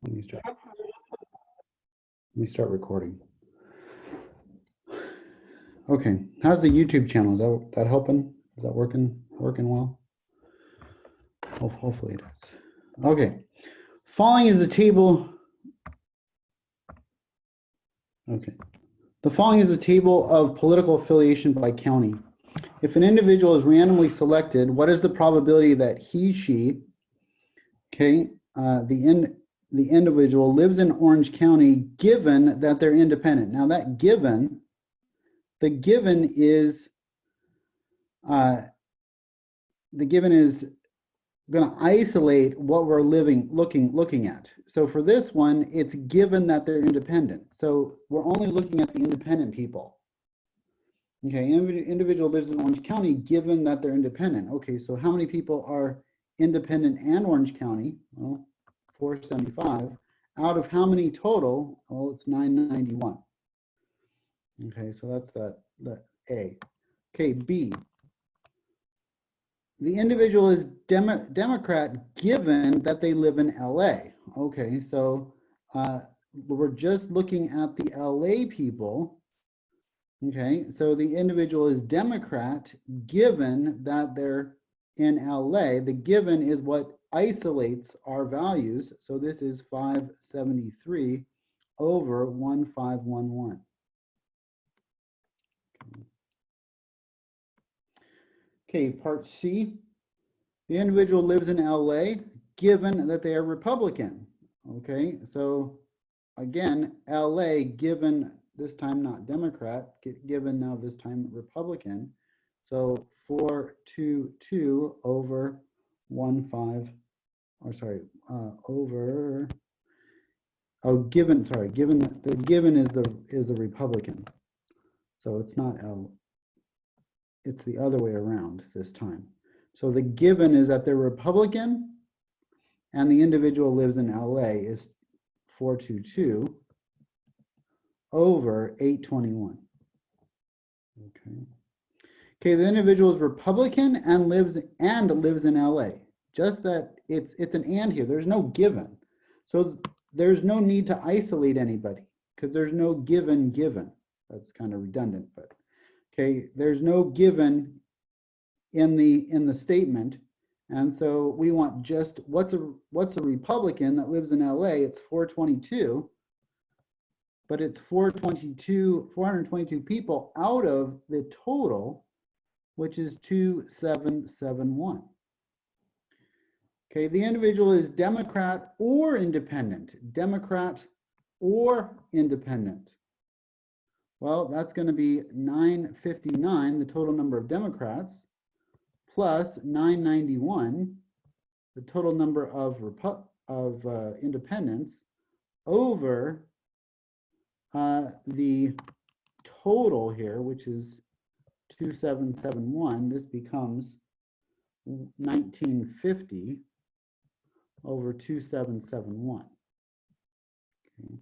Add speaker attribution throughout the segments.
Speaker 1: Let me start. Let me start recording. Okay, how's the YouTube channel? Is that helping? Is that working well? Hopefully it is. Okay, following is a table. Okay, the following is a table of political affiliation by county. If an individual is randomly selected, what is the probability that he, she, okay, the individual lives in Orange County, given that they're independent? Now that given, the given is going to isolate what we're looking at. So for this one, it's given that they're independent. So we're only looking at the independent people. Okay, individual lives in Orange County, given that they're independent. Okay, so how many people are independent and Orange County? Well, 475. Out of how many total? Well, it's 991. Okay, so that's that A. Okay, B. The individual is Democrat given that they live in LA. Okay, so we're just looking at the LA people. Okay, so the individual is Democrat given that they're in LA. The given is what isolates our values. So this is 573 over 1511. Okay, part C. The individual lives in LA given that they are Republican. Okay, so again, LA given this time not Democrat, given now this time Republican. So 422 over 15, or sorry, over, oh, given the given is the Republican. So it's not L, it's the other way around this time. So the given is that they're Republican and the individual lives in LA is 422 over 821. Okay. Okay, the individual is Republican and lives in LA. Just that it's an and here. There's no given. So there's no need to isolate anybody because there's no given. That's kind of redundant, but okay, there's no given in the statement, and so we want just what's a Republican that lives in LA. It's 422, but it's 422 people out of the total, which is 2771. Okay, the individual is Democrat or independent. Democrat or independent. Well, that's going to be 959, the total number of Democrats, plus 991, the total number of independents, over the total here, which is 2771. This becomes 1950 over 2771. Okay.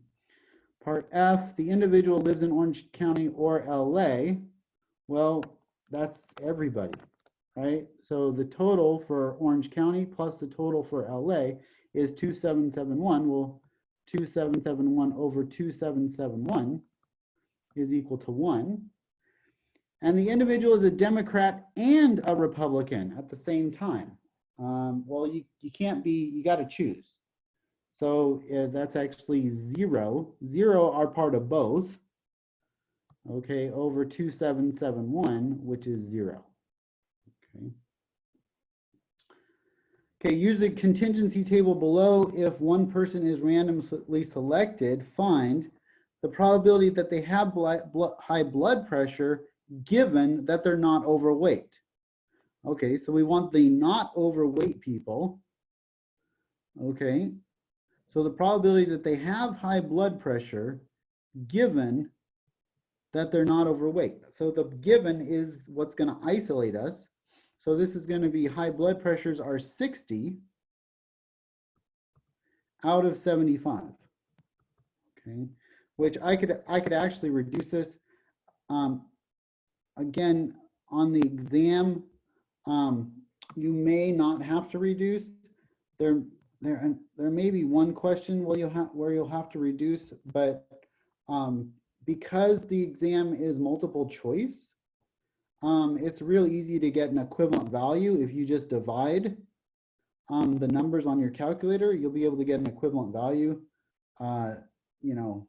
Speaker 1: Part F, the individual lives in Orange County or LA. Well, that's everybody, right? So the total for Orange County plus the total for LA is 2771. Well, 2771 over 2771 is equal to 1. And the individual is a Democrat and a Republican at the same time. Well, you can't be, you got to choose. So that's actually 0. 0 are part of both. Okay, over 2771, which is 0. Okay. Okay, use the contingency table below. If one person is randomly selected, find the probability that they have high blood pressure given that they're not overweight. Okay, so we want the not overweight people. Okay, so the probability that they have high blood pressure given that they're not overweight. So the given is what's going to isolate us. So this is going to be high blood pressures are 60 out of 75. Okay, which I could actually reduce this. Again, on the exam, you may not have to reduce. there may be one question where you'll have to reduce, but because the exam is multiple choice, it's real easy to get an equivalent value. If you just divide the numbers on your calculator, you'll be able to get an equivalent value. You know,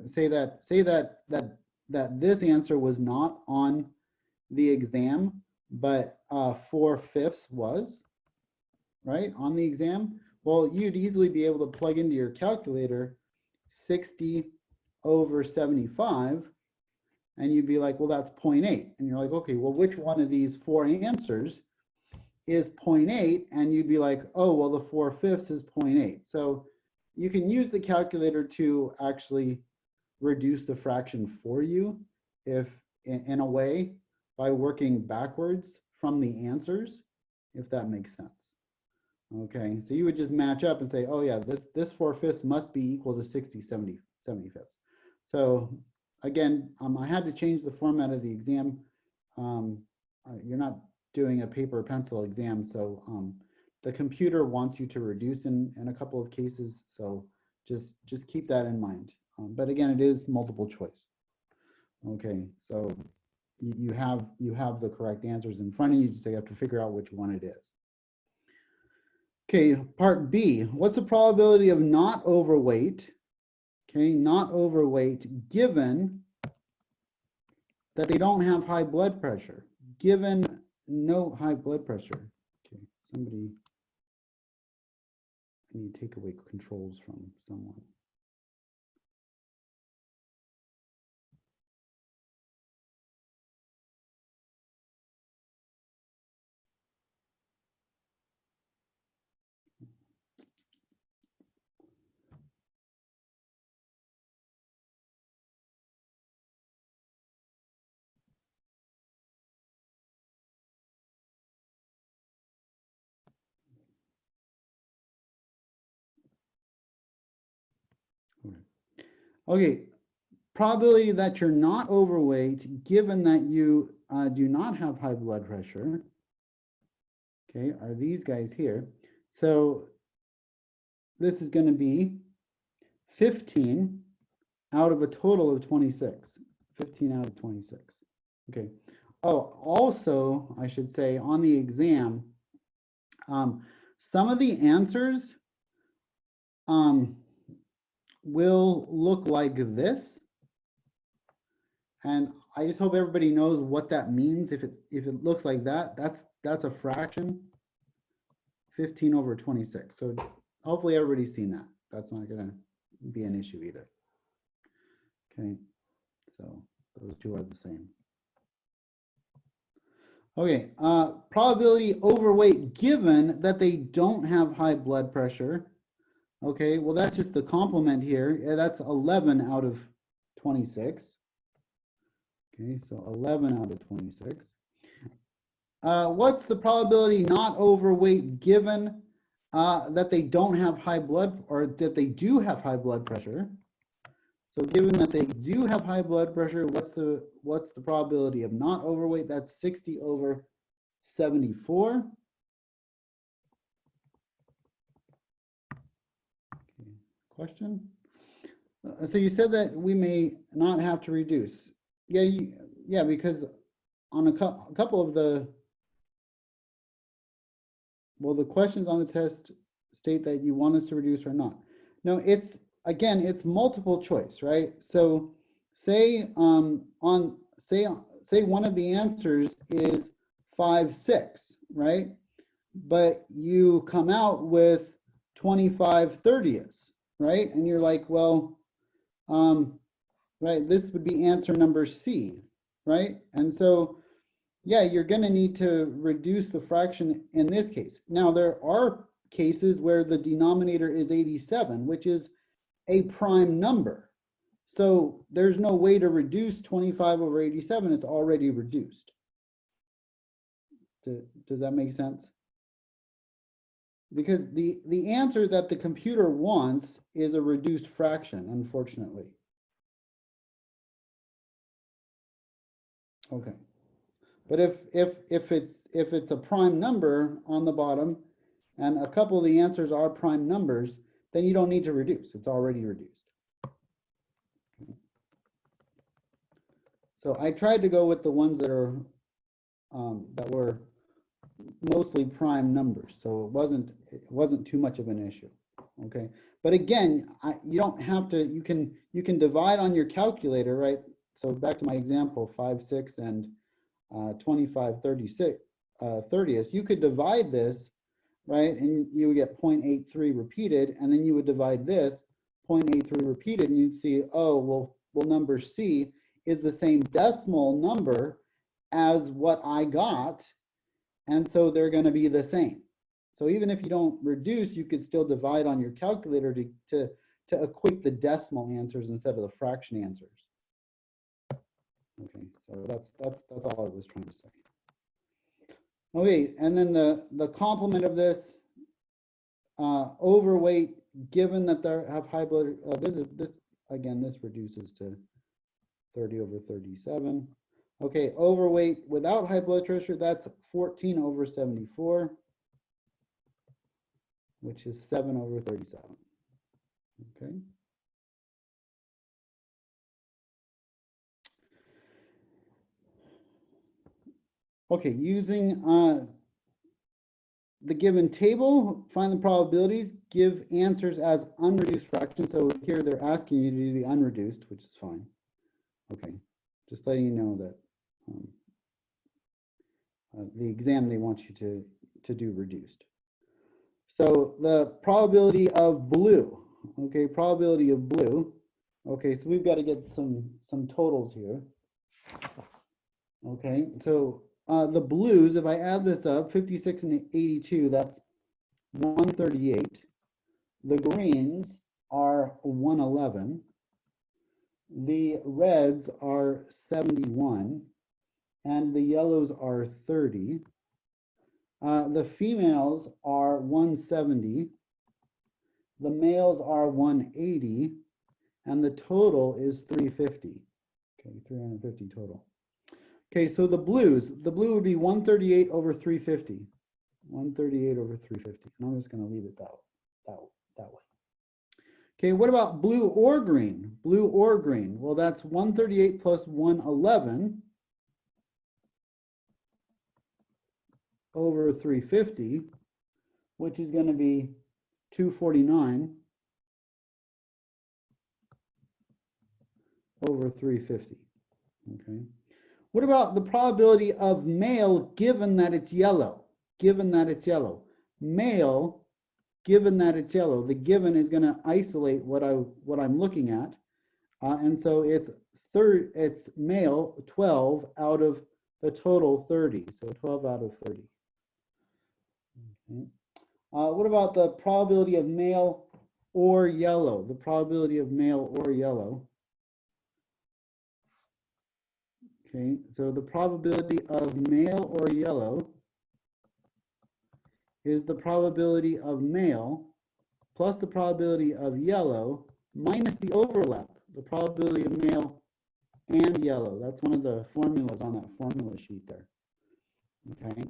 Speaker 1: say that this answer was not on the exam, but 4/5 was, right, on the exam. Well, you'd easily be able to plug into your calculator 60 over 75, and you'd be like, well, that's 0.8. And you're like, okay, well, which one of these four answers is 0.8? And you'd be like, oh, well, the 4/5 is 0.8. So you can use the calculator to actually reduce the fraction for you, if in a way, by working backwards from the answers, if that makes sense. Okay, so you would just match up and say, oh yeah, this 4/5 must be equal to 60 75. So again, I had to change the format of the exam. You're not doing a paper or pencil exam, so the computer wants you to reduce in a couple of cases, so just keep that in mind. But again, it is multiple choice. Okay, so you have the correct answers in front of you, so you have to figure out which one it is. Okay, part B, what's the probability of not overweight? Okay, not overweight given that they don't have high blood pressure, given no high blood pressure. Okay, somebody, I need to take away controls from someone. Okay, probability that you're not overweight given that you do not have high blood pressure, okay, are these guys here. So this is going to be 15 out of a total of 26. 15 out of 26. Okay. Oh, also, I should say on the exam, some of the answers will look like this. And I just hope everybody knows what that means. If it looks like that, that's a fraction. 15 over 26. So hopefully everybody's seen that. That's not going to be an issue either. Okay, so those two are the same. Okay, probability overweight given that they don't have high blood pressure. Okay, well, that's just the complement here. Yeah, that's 11 out of 26. Okay, so 11 out of 26. What's the probability not overweight given that they don't have high blood, or that they do have high blood pressure? So given that they do have high blood pressure, what's the probability of not overweight? That's 60 over 74. Okay. Question? So you said that we may not have to reduce. Yeah, because on a couple of the questions on the test state that you want us to reduce or not. No, it's multiple choice, right? So say say one of the answers is 5, 6, right? But you come out with 25 30ths, right? And you're like, well, right, this would be answer number C, right? And so, yeah, you're going to need to reduce the fraction in this case. Now, there are cases where the denominator is 87, which is a prime number. So there's no way to reduce 25 over 87. It's already reduced. Does that make sense? Because the answer that the computer wants is a reduced fraction, unfortunately. Okay. But if it's a prime number on the bottom, and a couple of the answers are prime numbers, then you don't need to reduce. It's already reduced. So I tried to go with the ones that are that were mostly prime numbers, so it wasn't too much of an issue. Okay, but again, you don't have to. You can divide on your calculator, right? So back to my example, 5, 6, and 25, 36, 30th. You could divide this, right, and you would get 0.83 repeated, and then you would divide this 0.83 repeated, and you'd see, oh, well, number C is the same decimal number as what I got, and so they're going to be the same. So even if you don't reduce, you could still divide on your calculator to equate the decimal answers instead of the fraction answers. Okay, so that's all I was trying to say. Okay, and then the complement of this, overweight, given that they have high blood, this reduces to 30 over 37. Okay, overweight without high blood pressure, that's 14 over 74, which is 7 over 37. Okay. Okay, using the given table, find the probabilities, give answers as unreduced fractions. So here they're asking you to do the unreduced, which is fine. Okay, just letting you know that the exam, they want you to do reduced. So the probability of blue, okay, probability of blue. Okay, so we've got to get some totals here. Okay, so the blues, if I add this up, 56 and 82, that's 138. The greens are 111. The reds are 71. And the yellows are 30. The females are 170. The males are 180. And the total is 350. Okay, 350 total. Okay, so the blue would be 138 over 350. 138 over 350. And I'm just going to leave it that way. Okay, what about blue or green? Blue or green? Well, that's 138 plus 111 over 350, which is going to be 249 over 350. Okay. What about the probability of male given that it's yellow? Given that it's yellow. Male, given that it's yellow. The given is going to isolate what I'm looking at. And so it's male 12 out of the total 30. So 12 out of 30. Okay. What about the probability of male or yellow? The probability of male or yellow. Okay, so the probability of male or yellow is the probability of male plus the probability of yellow minus the overlap, the probability of male and yellow. That's one of the formulas on that formula sheet there. Okay.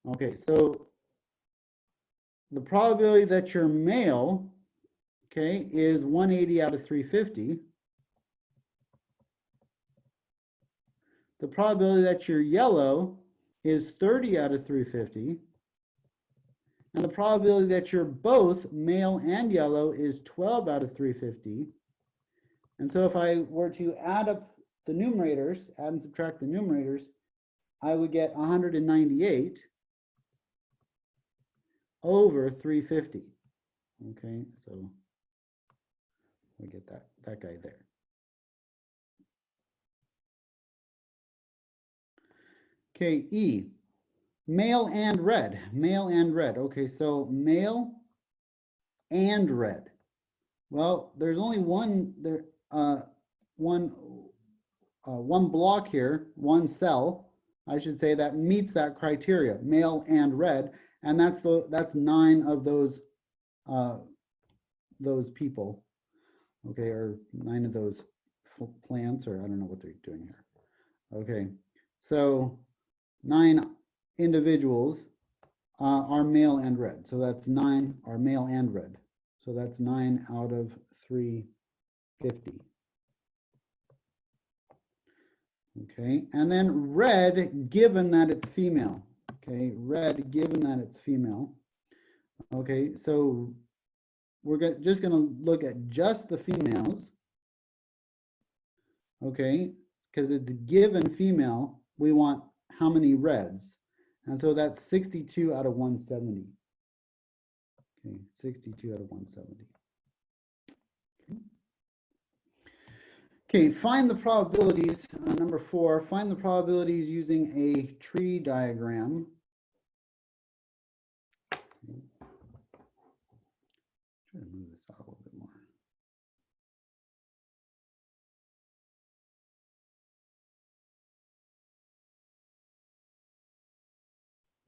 Speaker 1: Okay, so the probability that you're male, okay, is 180 out of 350. The probability that you're yellow is 30 out of 350. And the probability that you're both male and yellow is 12 out of 350. And so if I were to add up the numerators, add and subtract the numerators, I would get 198 over 350. Okay, so we get that guy there. Okay, E, male and red, male and red. Okay, so male and red. Well, there's only one block here, one cell, I should say, that meets that criteria, male and red, and that's 9 of those people, okay, or 9 of those plants, or I don't know what they're doing here. Okay, so 9 individuals are male and red. So that's 9 are male and red. So that's 9 out of 350. Okay, and then red, given that it's female. Okay, red, given that it's female. Okay, so we're just going to look at just the females. Okay, because it's given female, we want how many reds? And so that's 62 out of 170. Okay, 62 out of 170. Okay, find the probabilities. Number 4, find the probabilities using a tree diagram. Okay. Try to move this out a little bit more.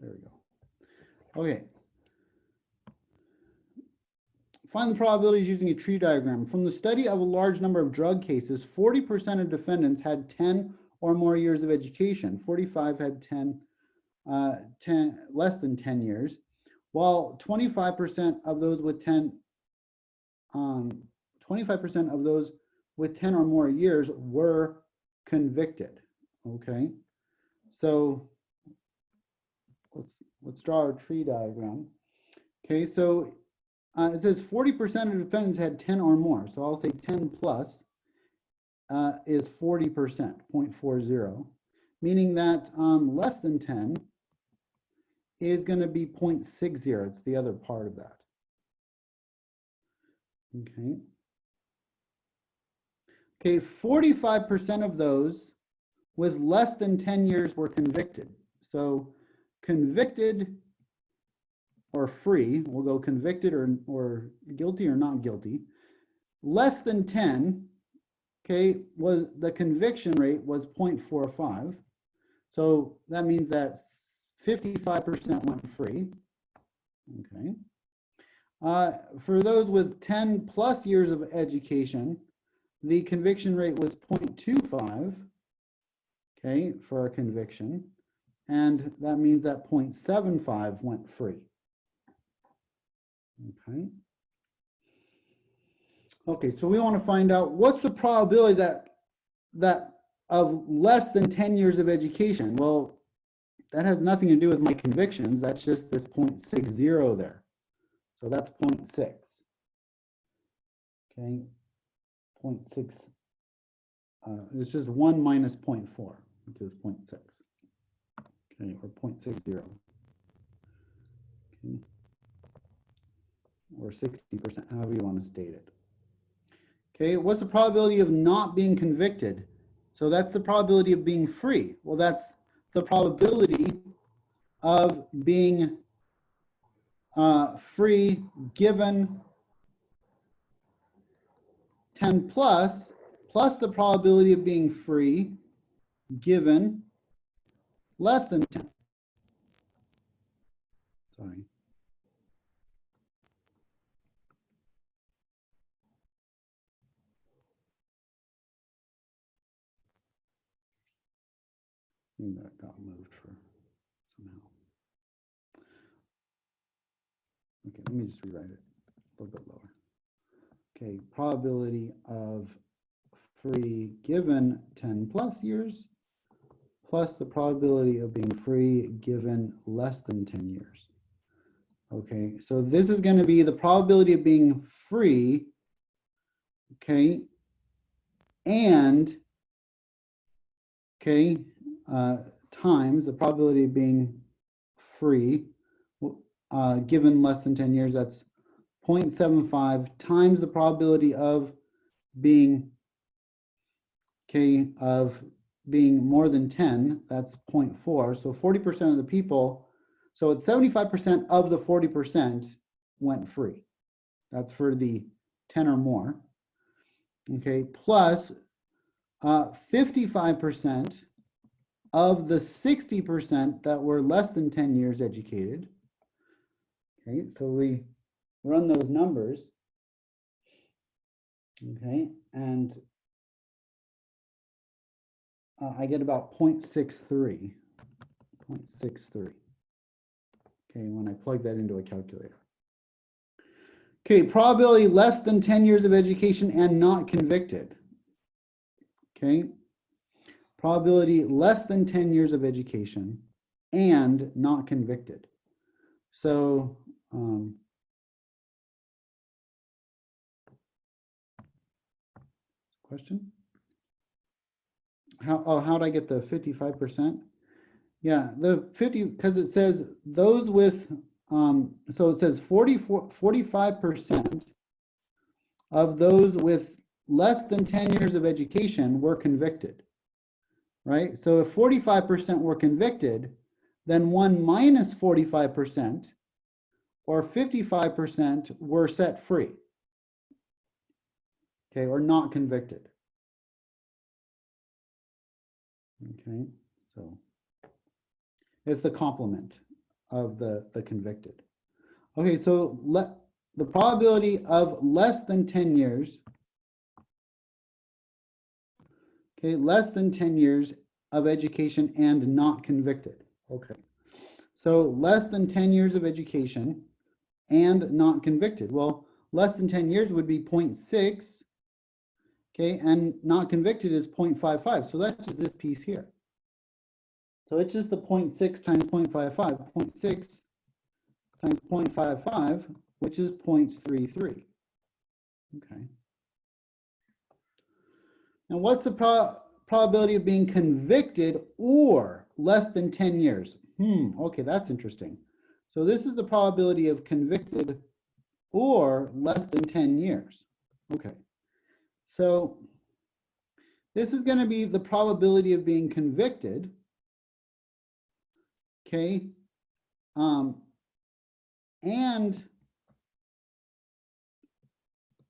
Speaker 1: There we go. Okay. Find the probabilities using a tree diagram. From the study of a large number of drug cases, 40% of defendants had 10 or more years of education. 45 had less than 10 years, while 25% of those with 25% of those with 10 or more years were convicted. Okay, so let's draw our tree diagram. Okay, so it says 40% of defendants had 10 or more. So I'll say 10 plus is 40%, 0.40, meaning that less than 10 is going to be 0.60. It's the other part of that. Okay. Okay, 45% of those with less than 10 years were convicted. So convicted or free, we'll go convicted or guilty or not guilty. Less than 10, okay, was the conviction rate was 0.45. So that means that 55% went free. Okay. For those with 10 plus years of education, the conviction rate was 0.25, okay, for a conviction. And that means that 0.75 went free. Okay. Okay, so we want to find out what's the probability that of less than 10 years of education. Well, that has nothing to do with my convictions. That's just this 0.60 there. So that's 0.6. Okay, 0.6. It's just 1 minus 0.4, which is 0.6. Okay, or 0.60. Okay. Or 60%, however you want to state it. Okay, what's the probability of not being convicted? So that's the probability of being free. Well, that's the probability of being free given 10 plus the probability of being free given less than 10. Sorry. That got moved for somehow. Okay, let me just rewrite it a little bit lower. Okay, probability of free given 10 plus years plus the probability of being free given less than 10 years. Okay, so this is going to be the probability of being free, okay, and, okay, times the probability of being free given less than 10 years. That's 0.75 times the probability of being, okay, of being more than 10, that's 0.4. So 40% of the people, so it's 75% of the 40% went free. That's for the 10 or more. Okay, plus 55% of the 60% that were less than 10 years educated. Okay, so we run those numbers. Okay, and I get about 0.63. 0.63. okay, when I plug that into a calculator. Okay, probability less than 10 years of education and not convicted. Okay, probability less than 10 years of education and not convicted. So, question? How'd I get the 55%? Yeah, the 50, because it says those with, so it says 45% of those with less than 10 years of education were convicted, right? So if 45% were convicted, then 1 minus 45% or 55% were set free, okay, or not convicted. Okay, so it's the complement of the convicted. Okay, so the probability of less than 10 years, okay, less than 10 years of education and not convicted. Okay, so less than 10 years of education and not convicted. Well, less than 10 years would be 0.6, okay, and not convicted is 0.55. So that's just this piece here. So it's just the 0.6 times 0.55, 0.6 times 0.55, which is 0.33. Okay. Now, what's the probability of being convicted or less than 10 years? Okay, that's interesting. So this is the probability of convicted or less than 10 years. Okay. So this is going to be the probability of being convicted. Okay. And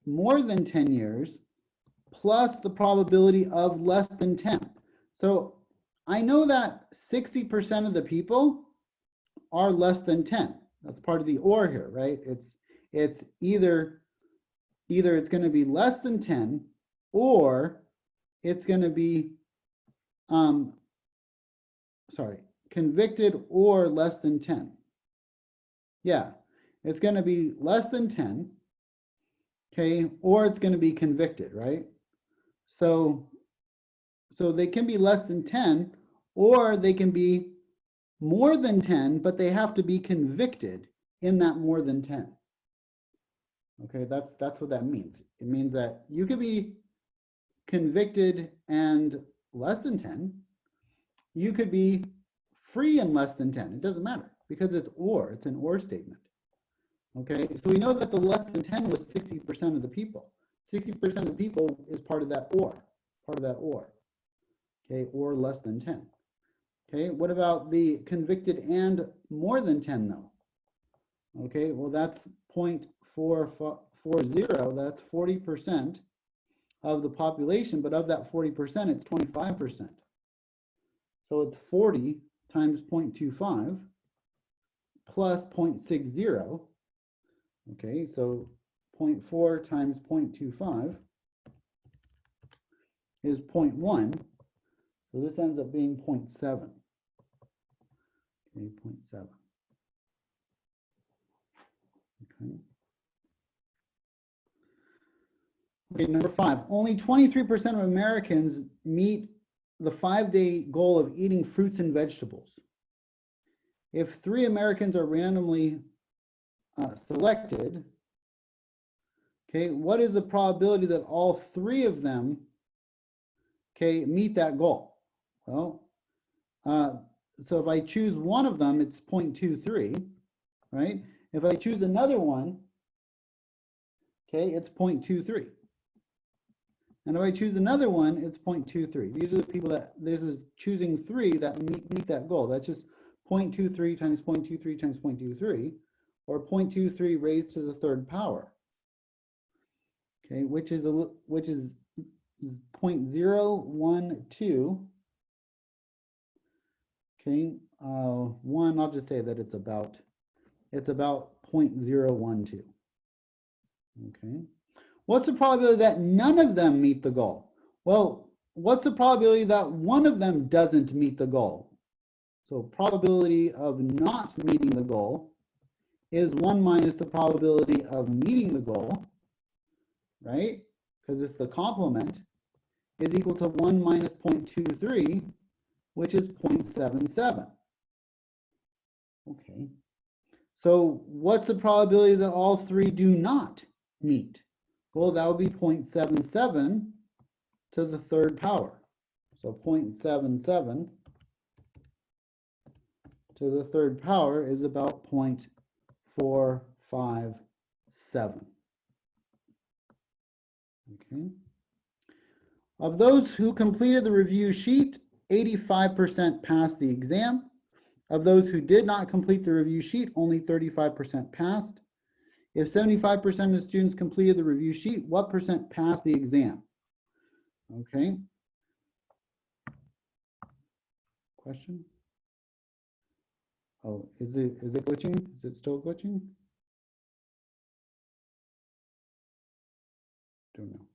Speaker 1: more than 10 years plus the probability of less than 10. So I know that 60% of the people are less than 10. That's part of the or here, right? It's either it's going to be less than 10 or it's going to be convicted or less than 10. Yeah, it's going to be less than 10, okay, or it's going to be convicted, right? So they can be less than 10 or they can be more than 10, but they have to be convicted in that more than 10. Okay, that's what that means. It means that you could be convicted and less than 10. You could be free and less than 10. It doesn't matter because it's an or statement. Okay, so we know that the less than 10 was 60% of the people. 60% of the people is part of that or. Okay, or less than 10. Okay, what about the convicted and more than 10 though? Okay, well that's 0.440, that's 40% of the population, but of that 40%, it's 25%. So it's 40 times 0.25 plus 0.60. Okay, so 0.4 times 0.25 is 0.1. So this ends up being 0.7. Okay, 0.7. Okay. Okay, number 5. Only 23% of Americans meet the 5-day goal of eating fruits and vegetables. If 3 Americans are randomly selected, okay, what is the probability that all 3 of them, okay, meet that goal? Well, so if I choose one of them, it's 0.23, right? If I choose another one, okay, it's 0.23. And if I choose another one, it's 0.23. These are the people that, this is choosing 3 that meet that goal. That's just 0.23 times 0.23 times 0.23, or 0.23 raised to the 3rd power. Okay, which is 0.012. Okay, 1, I'll just say that it's about 0.012. Okay. What's the probability that none of them meet the goal? Well, what's the probability that one of them doesn't meet the goal? So probability of not meeting the goal is 1 minus the probability of meeting the goal, right? Because it's the complement, is equal to 1 minus 0.23, which is 0.77. Okay. So what's the probability that all three do not meet? Well, that would be 0.77 to the third power. So 0.77 to the third power is about 0.457. Okay. Of those who completed the review sheet, 85% passed the exam. Of those who did not complete the review sheet, only 35% passed. If 75% of the students completed the review sheet, what percent passed the exam? Okay. Question? Oh, is it glitching? Is it still glitching? Don't know.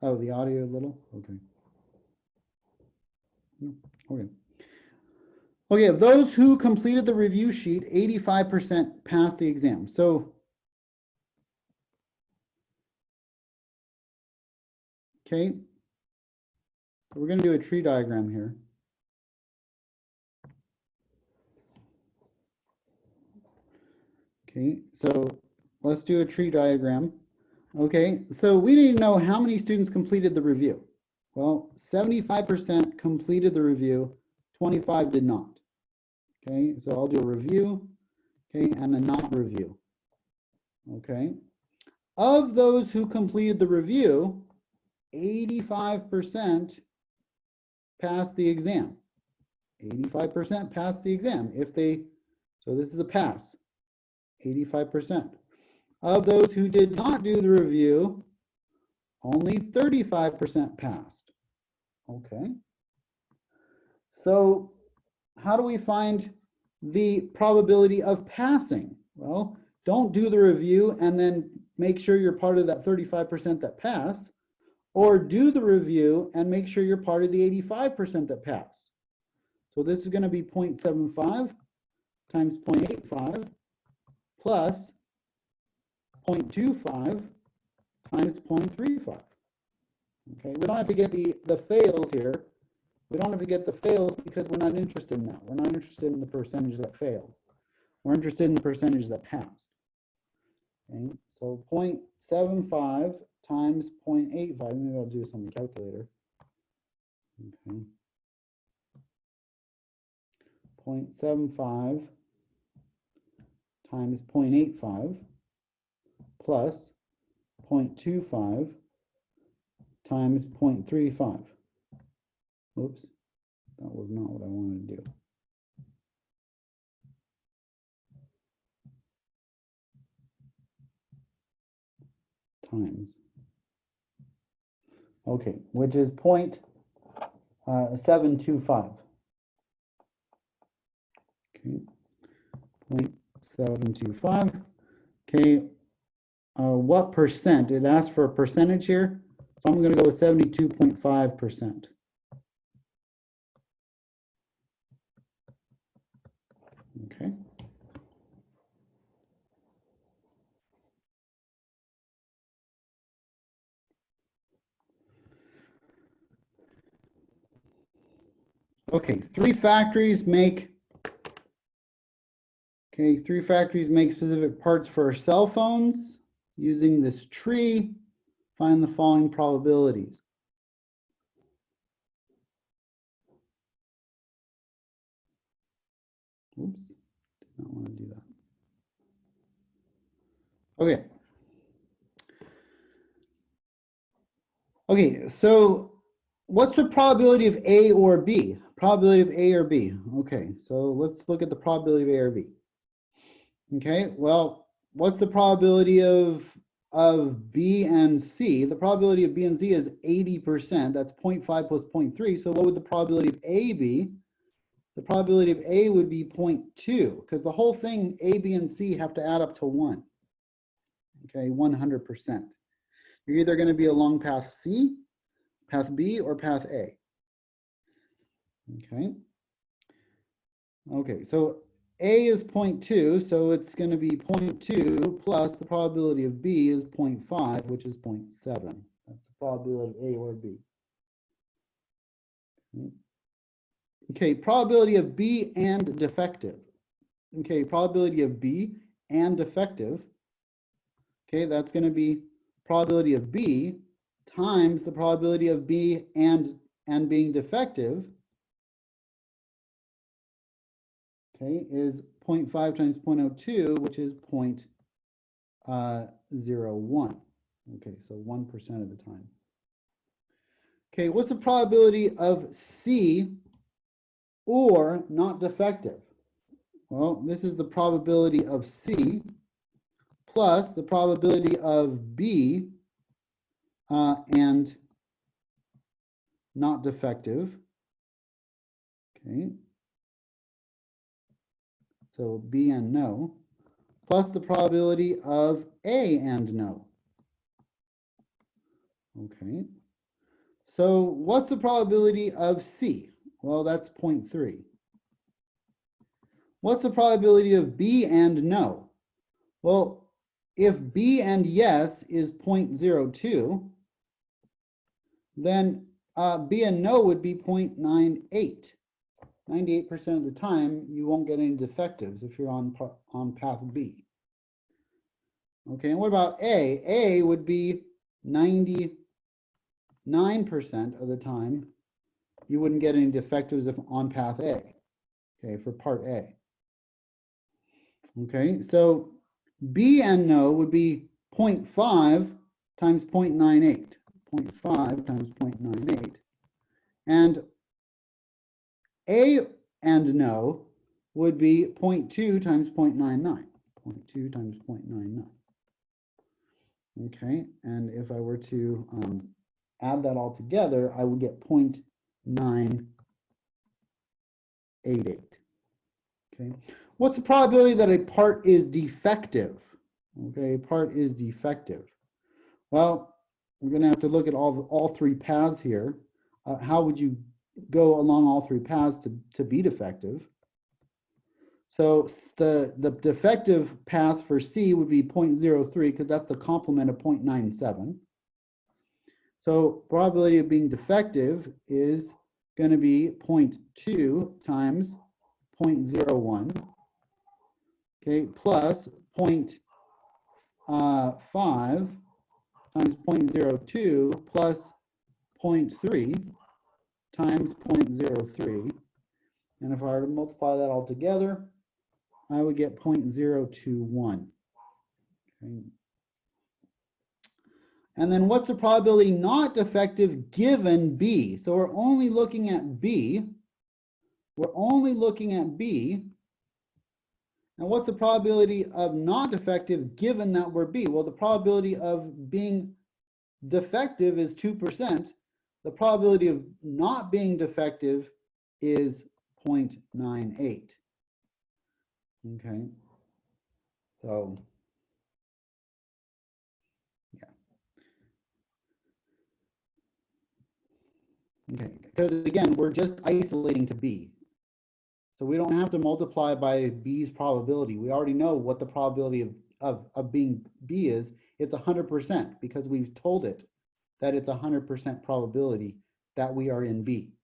Speaker 1: Oh, the audio a little? Okay. Okay. Okay, of those who completed the review sheet, 85% passed the exam. So, okay, so we're going to do a tree diagram here. Okay, so let's do a tree diagram. Okay, so we need to know how many students completed the review. Well, 75% completed the review, 25 did not. Okay, so I'll do a review, okay, and a not review. Okay, of those who completed the review, 85% passed the exam. 85% passed the exam. If they, so this is a pass, 85%. Of those who did not do the review, only 35% passed. Okay. So how do we find the probability of passing? Well, don't do the review and then make sure you're part of that 35% that passed, or do the review and make sure you're part of the 85% that passed. So this is going to be 0.75 times 0.85 plus 0.25 times 0.35. Okay, we don't have to get the fails here. We don't have to get the fails because we're not interested in that. We're not interested in the percentage that failed. We're interested in the percentage that passed. Okay, so 0.75 times 0.85. Maybe I'll do this on the calculator. Okay. 0.75 times 0.85 plus 0.25 times 0.35. Oops, that was not what I wanted to do. Times. Okay, which is 0.725. Okay, 0.725. Okay, what percent? It asks for a percentage here, so I'm going to go with 72.5%. Okay. Okay, three factories make specific parts for our cell phones. Using this tree, find the following probabilities. Oops, did not want to do that. Okay. Okay, so what's the probability of A or B? Probability of A or B. Okay, so let's look at the probability of A or B. Okay, well, what's the probability of B and C? The probability of B and C is 80%. That's 0.5 plus 0.3. So what would the probability of A be? The probability of A would be 0.2, because the whole thing, A, B, and C, have to add up to 1. Okay, 100%. You're either going to be along path C, path B, or path A. Okay. Okay, so A is 0.2, so it's going to be 0.2 plus the probability of B is 0.5, which is 0.7. That's the probability of A or B. Okay, probability of B and defective. Okay, probability of B and defective. Okay, that's going to be probability of B times the probability of B and being defective. Okay, is 0.5 times 0.02, which is 0.01. Okay, so 1% of the time. Okay, what's the probability of C or not defective? Well, this is the probability of C plus the probability of B and not defective. Okay. So B and no, plus the probability of A and no. Okay. So what's the probability of C? Well, that's 0.3. What's the probability of B and no? Well, if B and yes is 0.02, then B and no would be 0.98. 98% of the time, you won't get any defectives if you're on path B. Okay, and what about A? A would be 99% of the time, you wouldn't get any defectives if on path A, okay, for part A. Okay, so B and no would be 0.5 times 0.98, 0.5 times 0.98. And A and no would be 0.2 times 0.99, 0.2 times 0.99. Okay, and if I were to add that all together, I would get 0.988. Okay, what's the probability that a part is defective? Okay, a part is defective. Well, we're going to have to look at all three paths here. How would you go along all three paths to be defective? So the defective path for C would be 0.03 because that's the complement of 0.97. So probability of being defective is going to be 0.2 times 0.01, okay, plus 0.5 times 0.02 plus 0.3 times 0.03. And if I were to multiply that all together, I would get 0.021. Okay. And then what's the probability not defective given B? So we're only looking at B. We're only looking at B. And what's the probability of not defective given that we're B? Well, the probability of being defective is 2%. The probability of not being defective is 0.98. Okay, so yeah. Okay, because again, we're just isolating to B. So we don't have to multiply by B's probability. We already know what the probability of being B is. It's 100% because we've told it that it's 100% probability that we are in B.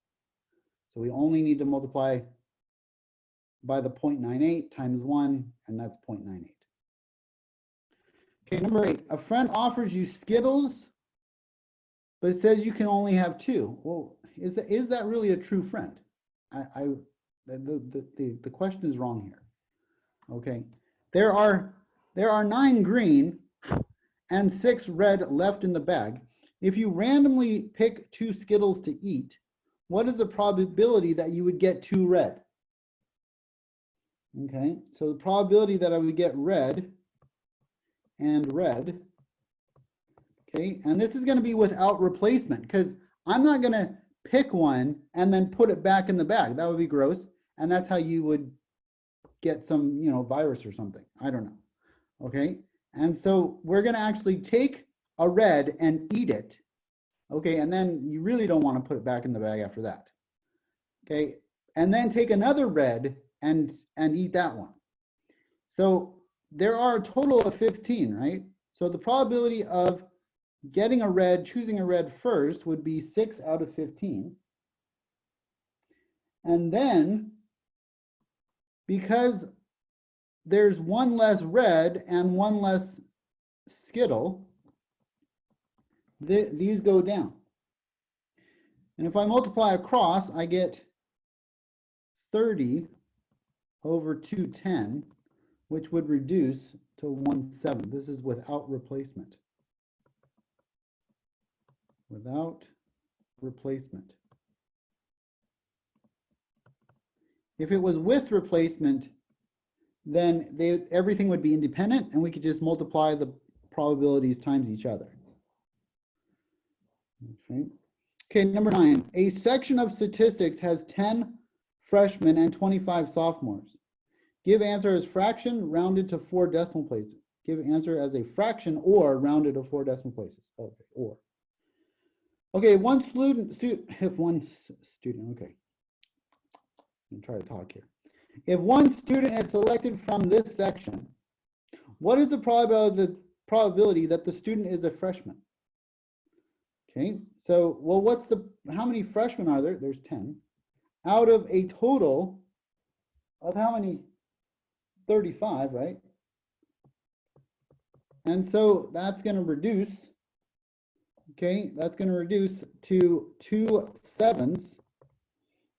Speaker 1: So we only need to multiply by the 0.98 times 1, and that's 0.98. Okay, number 8, a friend offers you Skittles, but it says you can only have 2. Well, is that really a true friend? The question is wrong here. Okay, there are 9 green and 6 red left in the bag. If you randomly pick 2 Skittles to eat, what is the probability that you would get 2 red? Okay, so the probability that I would get red and red, okay, and this is going to be without replacement because I'm not going to pick one and then put it back in the bag. That would be gross, and that's how you would get some, virus or something. I don't know. Okay, and so we're going to actually take a red and eat it. Okay, and then you really don't want to put it back in the bag after that. okay, and then take another red and eat that one. So there are a total of 15, right? So the probability of getting a red, choosing a red first would be 6 out of 15. And then, because there's one less red and one less Skittle, these go down. And if I multiply across, I get 30 over 210, which would reduce to 1/7. This is without replacement. Without replacement. If it was with replacement, then everything would be independent and we could just multiply the probabilities times each other. Okay, number 9. A section of statistics has 10 freshmen and 25 sophomores. Give answer as fraction rounded to 4 decimal places. Give answer as a fraction or rounded to 4 decimal places. Okay, or. Okay, if one student, okay. I'm trying to talk here. If one student is selected from this section, what is the probability that the student is a freshman? Okay, so, well, how many freshmen are there? There's 10. Out of a total of how many? 35, right? And so that's going to reduce, okay, that's going to reduce to 2 7s,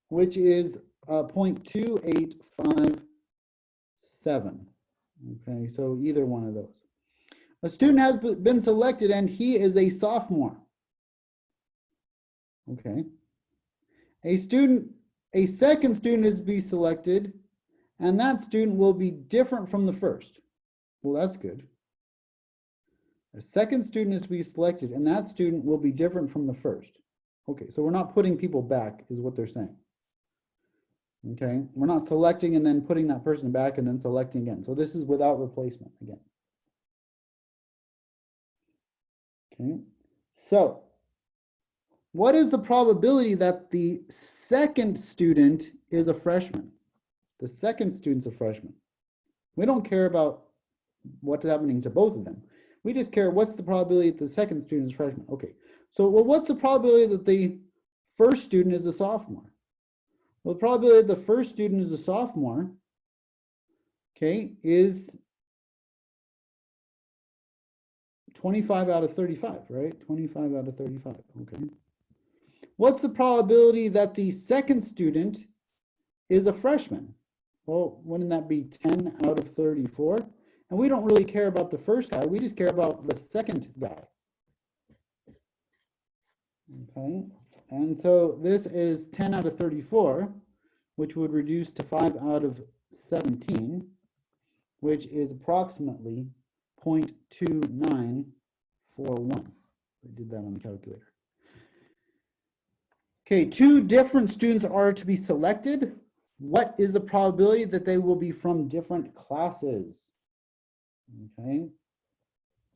Speaker 1: which is 0.2857. Okay, so either one of those. A student has been selected and he is a sophomore. Okay. A second student is to be selected, and that student will be different from the first. Well, that's good. A second student is to be selected, and that student will be different from the first. Okay, so we're not putting people back, is what they're saying. Okay, we're not selecting and then putting that person back and then selecting again. So this is without replacement again. Okay, so what is the probability that the second student is a freshman? The second student's a freshman. We don't care about what's happening to both of them. We just care what's the probability that the second student is a freshman. Okay, so well, what's the probability that the first student is a sophomore? Well, the probability that the first student is a sophomore, okay, is 25 out of 35, right? 25 out of 35, okay. What's the probability that the second student is a freshman? Well, wouldn't that be 10 out of 34? And we don't really care about the first guy, we just care about the second guy. Okay, and so this is 10 out of 34, which would reduce to 5 out of 17, which is approximately 0.2941. I did that on the calculator. Okay, 2 different students are to be selected. What is the probability that they will be from different classes? Okay,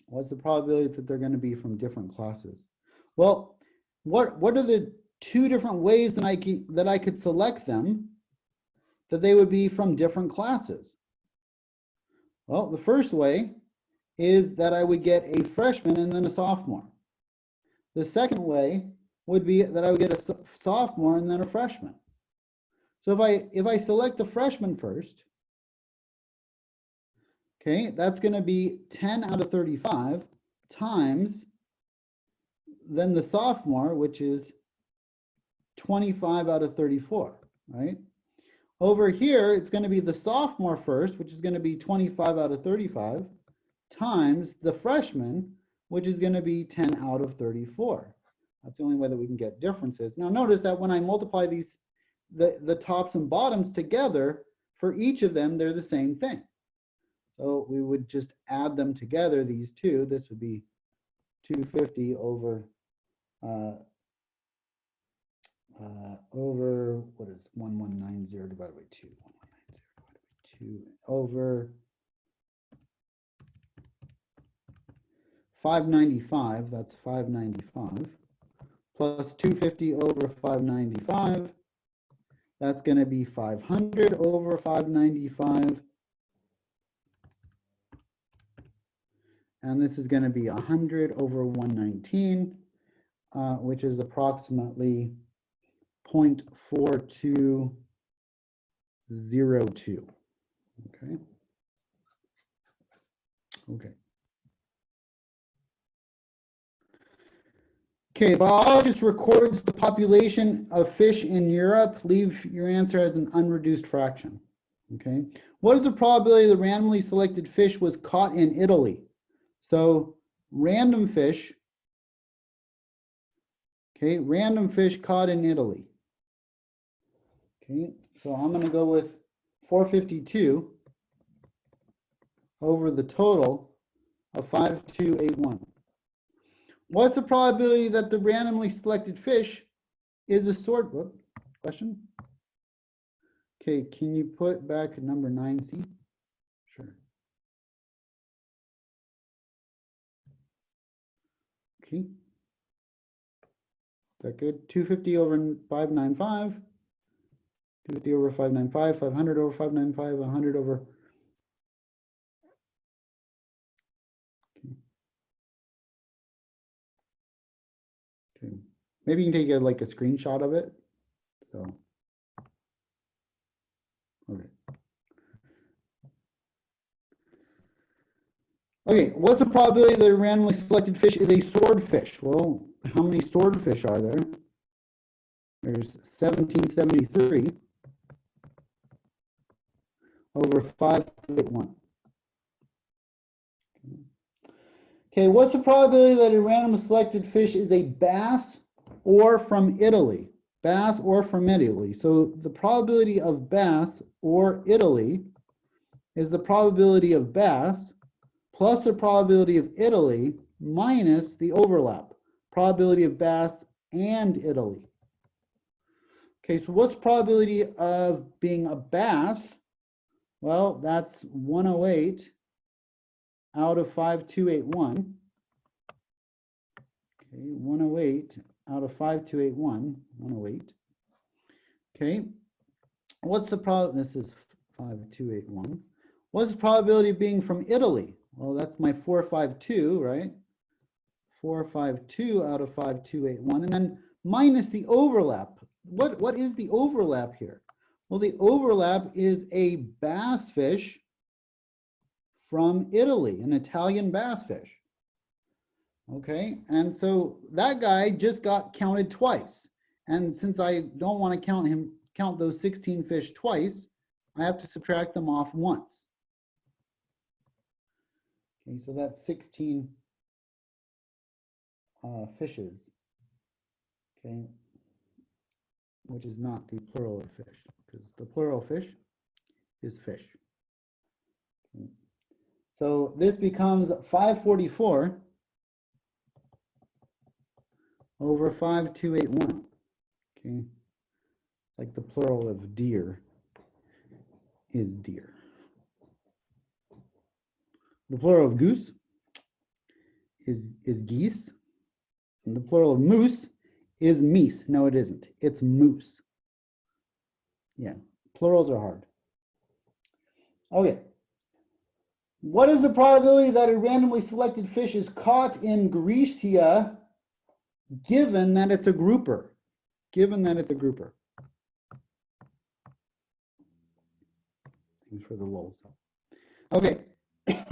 Speaker 1: what's the probability that they're going to be from different classes? Well, what are the 2 different ways that I could select them that they would be from different classes? Well, the first way is that I would get a freshman and then a sophomore. The second way would be that I would get a sophomore and then a freshman. So if I select the freshman first, okay, that's going to be 10 out of 35 times then the sophomore, which is 25 out of 34, right? Over here, it's going to be the sophomore first, which is going to be 25 out of 35, times the freshman, which is going to be 10 out of 34. That's the only way that we can get differences. Now notice that when I multiply these, the tops and bottoms together, for each of them, they're the same thing. So we would just add them together, these two. This would be 250 over what is 1190 divided by 2? 1190 divided by 2 over 595. That's 595 plus 250 over 595 That's going to be 500 over 595. And this is going to be 100 over 119, which is approximately 0.4202. Okay. Okay. Okay, biologist records the population of fish in Europe. Leave your answer as an unreduced fraction. Okay. What is the probability the randomly selected fish was caught in Italy? So random fish. Okay, random fish caught in Italy. Okay, so I'm going to go with 452 over the total of 5281. What's the probability that the randomly selected fish is a sort? Whoop, question? Okay, can you put back number 9C? Sure. Okay. Is that good? 250 over 595. 250 over 595, 500 over 595, 100 over. Okay. Maybe you can take like a screenshot of it. So, okay. Okay, what's the probability that a randomly selected fish is a swordfish? Well, how many swordfish are there? There's 1773 over 581. Okay, what's the probability that a random selected fish is a bass or from Italy? Bass or from Italy. So the probability of bass or Italy is the probability of bass plus the probability of Italy minus the overlap, probability of bass and Italy. Okay, so what's the probability of being a bass? Well, that's 108 out of 5281. Okay, 108 out of 5281, 108. Okay, what's the probability? This is 5281. What's the probability of being from Italy? Well, that's my 452, right? 452 out of 5281, and then minus the overlap. What is the overlap here? Well, the overlap is a bass fish from Italy, an Italian bass fish. Okay, and so that guy just got counted twice. And since I don't want to count those 16 fish twice, I have to subtract them off once. Okay, so that's 16 fishes. Okay, which is not the plural of fish, because the plural of fish is fish. Okay. So this becomes 544 over 5281. Okay, like the plural of deer is deer. The plural of goose is geese. And the plural of moose is meese. No, it isn't. It's moose. Yeah, plurals are hard. Okay. What is the probability that a randomly selected fish is caught in Grecia given that it's a grouper? Given that it's a grouper. Thanks for the lulls. Okay.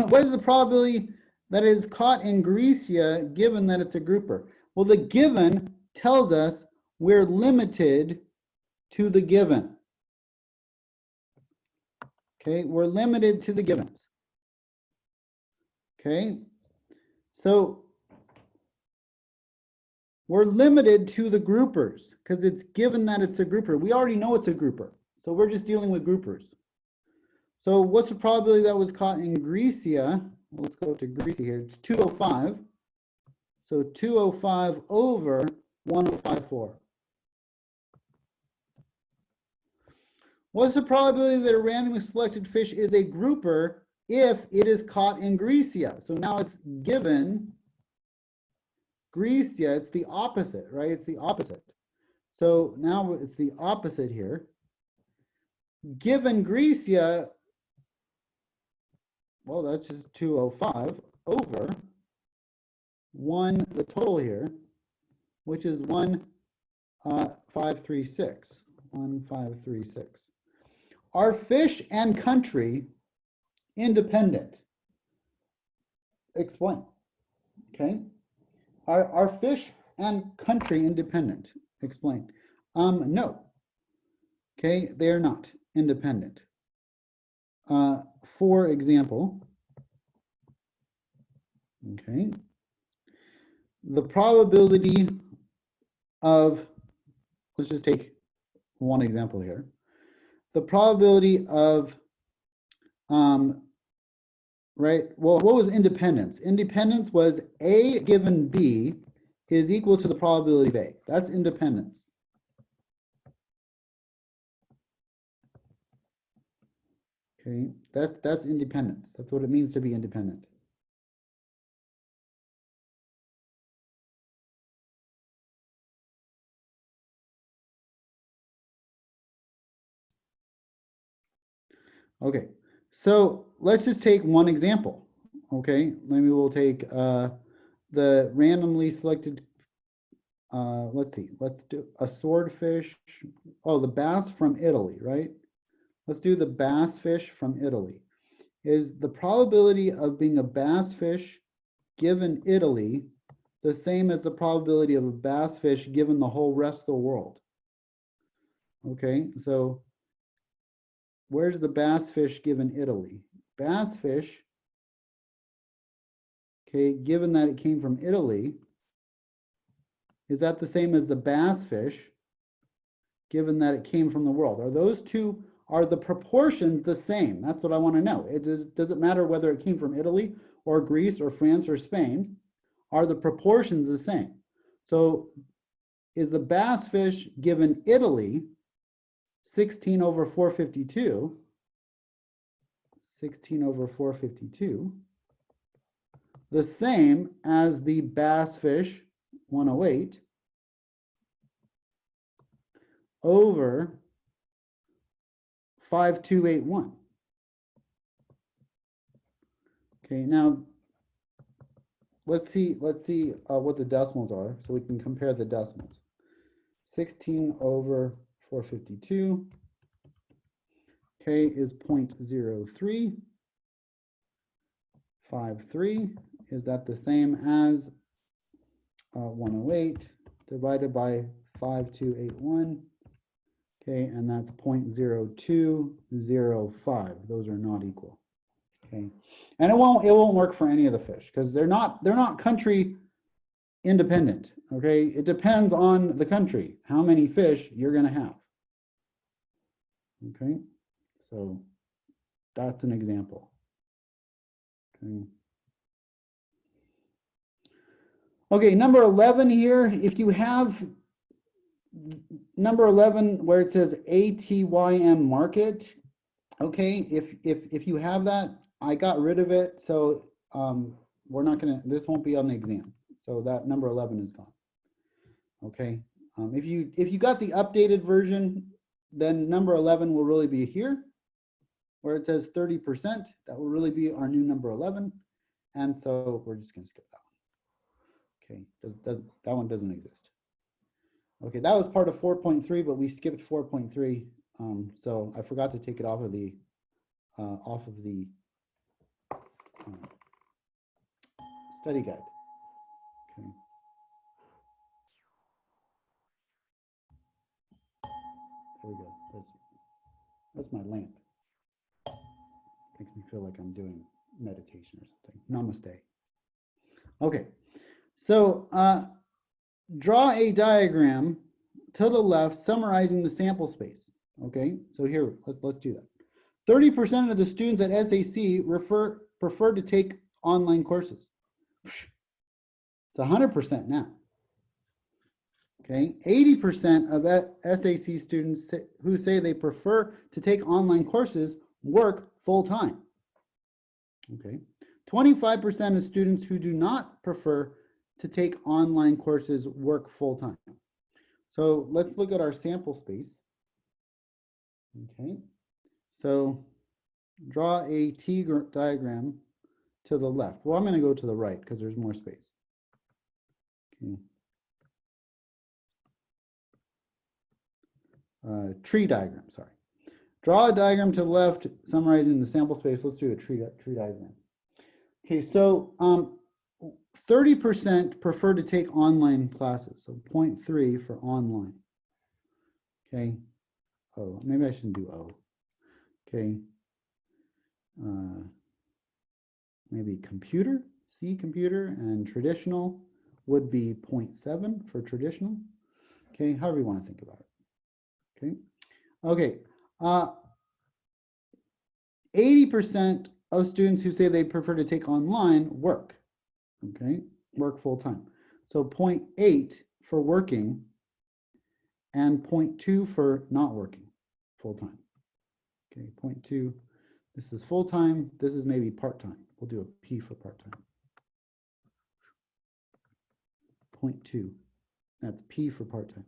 Speaker 1: What is the probability that it is caught in Grecia given that it's a grouper? Well, the given tells us we're limited to the given. Okay, we're limited to the givens. Okay, so we're limited to the groupers because it's given that it's a grouper. We already know it's a grouper, so we're just dealing with groupers. So what's the probability that was caught in Grecia? Well, let's go to Grecia here. It's 205. So 205 over 1054. What's the probability that a randomly selected fish is a grouper if it is caught in Grecia? So now it's given Grecia, it's the opposite, right? It's the opposite. So now it's the opposite here. given Grecia, well, that's just 205 over 1, the total here, which is 1536. 1536. Are fish and country independent? Explain. Okay. Are fish and country independent? Explain. No. Okay, they are not independent. For example, okay, the probability of, let's just take one example here. The probability of, right, well, what was independence? Independence was A given B is equal to the probability of A. That's independence. Okay, that's independence. That's what it means to be independent. Okay, so let's just take one example. Okay, maybe we'll take the randomly selected, let's see, let's do a swordfish. Oh, the bass from Italy, right? Let's do the bass fish from Italy. Is the probability of being a bass fish given Italy the same as the probability of a bass fish given the whole rest of the world? Okay, so where's the bass fish given Italy? Bass fish, okay, given that it came from Italy, is that the same as the bass fish given that it came from the world? Are those two, are the proportions the same? That's what I want to know. Does it matter whether it came from Italy or Greece or France or Spain? Are the proportions the same? So is the bass fish given Italy 16 over 452, 16 over 452, the same as the bass fish 108 over 5281. Okay, now let's see what the decimals are so we can compare the decimals. 16 over 452, okay, is 0.03. 53, is that the same as 108 divided by 5281? Okay, and that's 0.0205. Those are not equal. Okay, and it won't work for any of the fish because they're not country independent. Okay, it depends on the country how many fish you're going to have. Okay, so that's an example. Okay. Okay, number 11 here, if you have number 11 where it says ATYM market, okay, if you have that, I got rid of it, so we're not gonna, this won't be on the exam. So that number 11 is gone. Okay, if you got the updated version, then number 11 will really be here, where it says 30%. That will really be our new number 11, and so we're just gonna skip that one. Okay, that one doesn't exist. Okay, that was part of 4.3, but we skipped 4.3, so I forgot to take it off of the study guide. Okay. There we go. That's my lamp. Makes me feel like I'm doing meditation or something. Namaste. Okay, so draw a diagram to the left summarizing the sample space. Okay, so here, let's do that. 30% of the students at SAC prefer to take online courses. It's 100% now. Okay, 80% of SAC students who say they prefer to take online courses work full-time. Okay, 25% of students who do not prefer to take online courses work full-time. So let's look at our sample space. Okay, So draw a T diagram to the left. Well, I'm going to go to the right because there's more space. Okay. Tree diagram, sorry. Draw a diagram to the left summarizing the sample space. Let's do a tree diagram. Okay, so 30% prefer to take online classes, so 0.3 for online. Okay, oh, maybe I shouldn't do O. Okay, maybe computer, C computer, and traditional would be 0.7 for traditional. Okay, however you want to think about it. Okay, okay. 80% of students who say they prefer to take online work. Okay, work full time. So 0.8 for working and 0.2 for not working full time. Okay, 0.2, this is full time, this is maybe part time. We'll do a P for part time. 0.2, that's P for part time.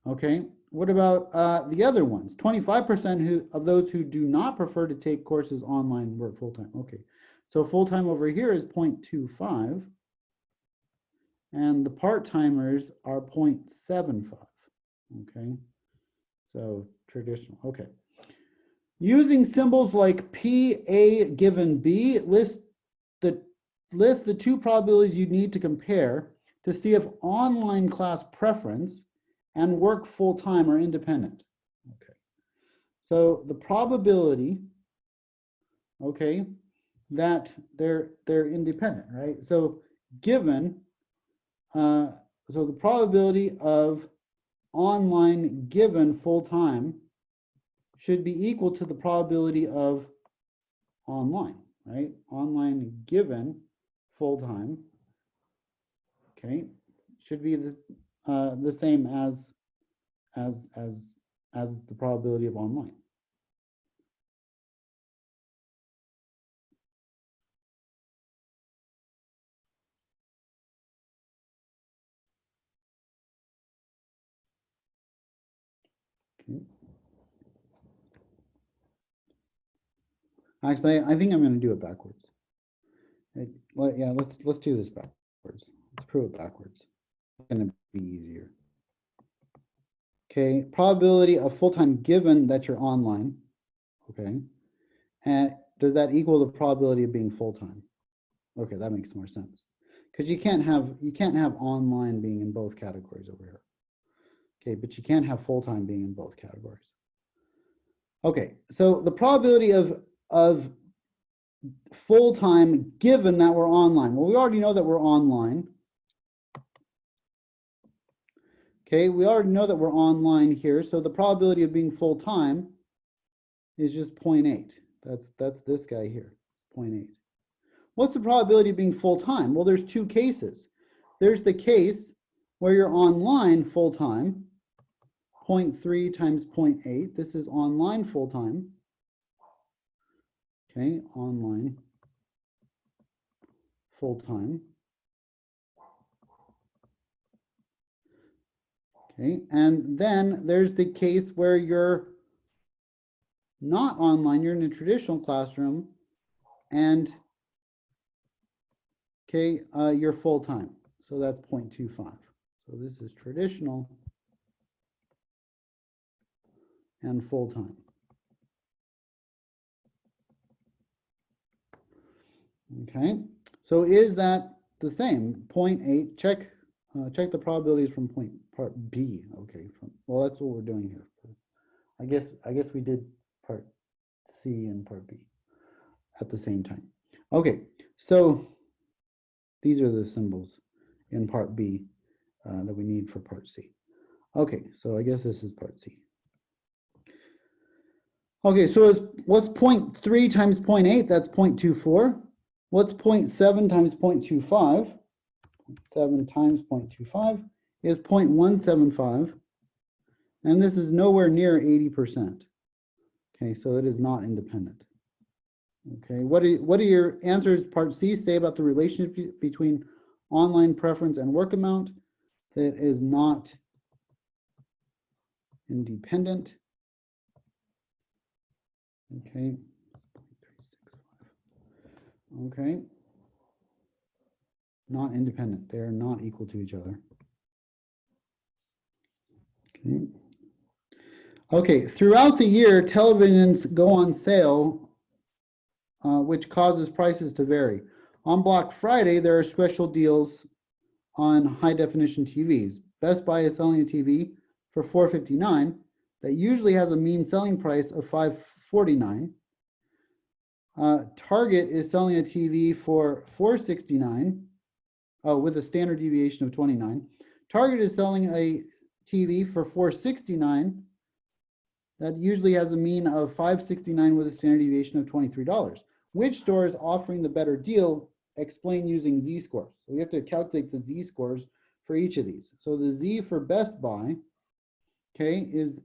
Speaker 1: Okay, what about the other ones? 25% of those who do not prefer to take courses online work full time. Okay, so full time over here is 0.25. And the part-timers are 0.75, okay? So traditional, okay. Using symbols like P, A given B, list the two probabilities you need to compare to see if online class preference and work full-time are independent, okay? So the probability, okay, that they're independent, right? So given, so the probability of online given full-time should be equal to the probability of online, right? Online given full-time, okay, should be the same as the probability of online. Okay. Actually, I think I'm going to do it backwards. Yeah, let's do this backwards. Let's prove it backwards. It's going to be easier. Okay, probability of full-time given that you're online. Okay, and does that equal the probability of being full-time? Okay, that makes more sense because you can't have online being in both categories over here. Okay, but you can't have full-time being in both categories. Okay, so the probability of full-time given that we're online. Well, we already know that we're online. Okay, we already know that we're online here, so the probability of being full-time is just 0.8. That's this guy here, 0.8. What's the probability of being full-time? Well, there's two cases. There's the case where you're online full-time, 0.3 times 0.8. This is online full-time. Okay, online full-time. Okay, and then there's the case where you're not online, you're in a traditional classroom, and okay, you're full-time. So that's 0.25. So this is traditional and full-time. Okay, so is that the same? 0.8, check the probabilities from part B. Okay, well, that's what we're doing here. I guess we did part C and part B at the same time. Okay, so these are the symbols in part B that we need for part C. Okay, so I guess this is part C. Okay, so what's 0.3 times 0.8? That's 0.24. What's 0.7 times 0.25? 7 times 0.25 is 0.175. And this is nowhere near 80%. Okay, so it is not independent. Okay, what do your answers part C say about the relationship between online preference and work amount? That is not independent. Okay. Okay. Not independent. They're not equal to each other. Okay. Okay. Throughout the year, televisions go on sale, which causes prices to vary. On Black Friday, there are special deals on high definition TVs. Best Buy is selling a TV for $459 that usually has a mean selling price of $549. Target is selling a TV for $469 with a standard deviation of 29. Target is selling a TV for $469 that usually has a mean of $569 with a standard deviation of $23. Which store is offering the better deal? Explain using z-scores. So we have to calculate the z-scores for each of these. So the z for Best Buy, okay, is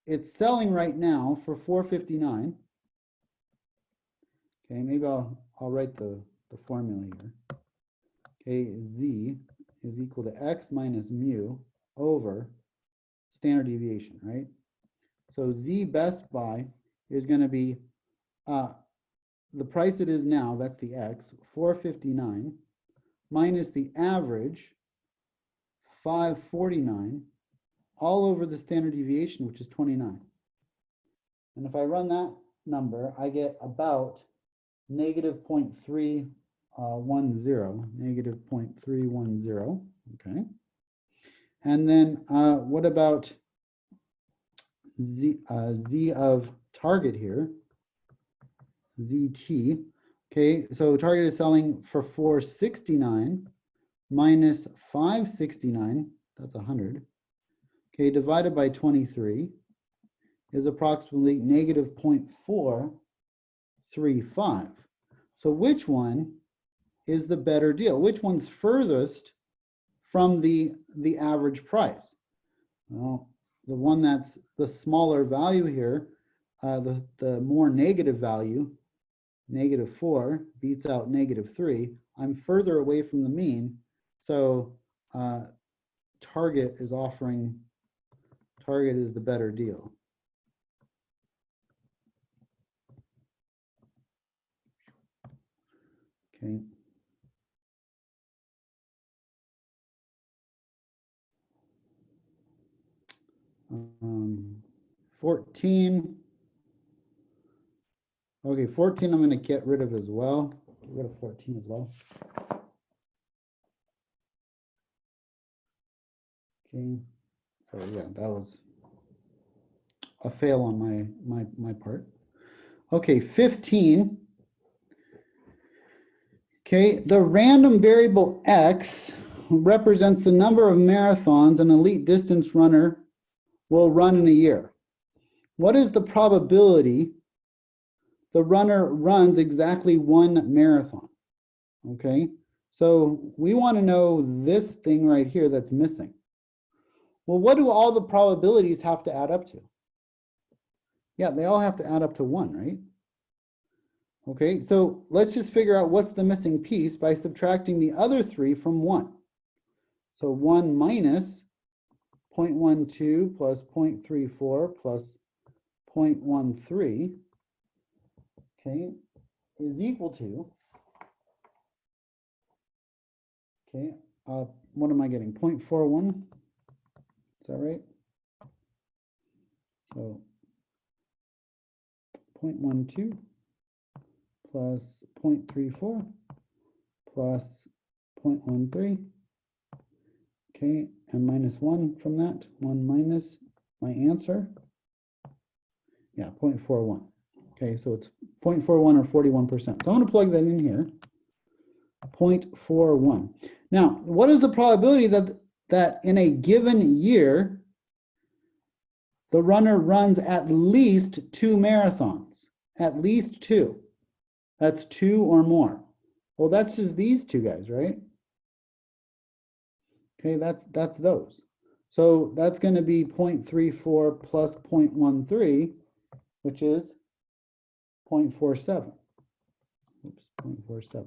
Speaker 1: it's selling right now for $459. Okay, maybe I'll write the formula here. Okay, z is equal to x minus mu over standard deviation, right? So z Best Buy is going to be the price it is now, that's the x, $459, minus the average, $549, all over the standard deviation, which is 29. And if I run that number, I get about negative 0.310, negative 0.310, okay? And then what about z of Target here? ZT, okay, so Target is selling for $469 minus $569, that's 100, okay, divided by 23 is approximately negative 0.435. So which one is the better deal? Which one's furthest from the average price? Well, the one that's the smaller value here, the more negative value, -4 beats out -3. I'm further away from the mean, so Target is the better deal. Okay. Um, 14. Okay, 14 I'm going to get rid of as well. Get rid of 14 as well. Okay, so yeah, that was a fail on my part. Okay, 15. Okay, the random variable x represents the number of marathons an elite distance runner will run in a year. What is the probability the runner runs exactly one marathon? Okay, so we want to know this thing right here that's missing. Well, what do all the probabilities have to add up to? Yeah, they all have to add up to 1, right? Okay, so let's just figure out what's the missing piece by subtracting the other 3 from 1. So 1 minus 0.12 plus 0.34 plus 0.13, okay, is equal to, okay, what am I getting? 0.41? Is that right? So 0.12 plus 0.34 plus 0.13, okay, and minus 1 from that, 1 minus my answer, yeah, 0.41. Okay, so it's 0.41 or 41%. So I'm going to plug that in here, 0.41. Now, what is the probability that in a given year, the runner runs at least 2 marathons? At least 2. That's 2 or more. Well, that's just these 2 guys, right? Okay, that's those. So that's going to be 0.34 plus 0.13, which is 0.47. Oops, 0.47.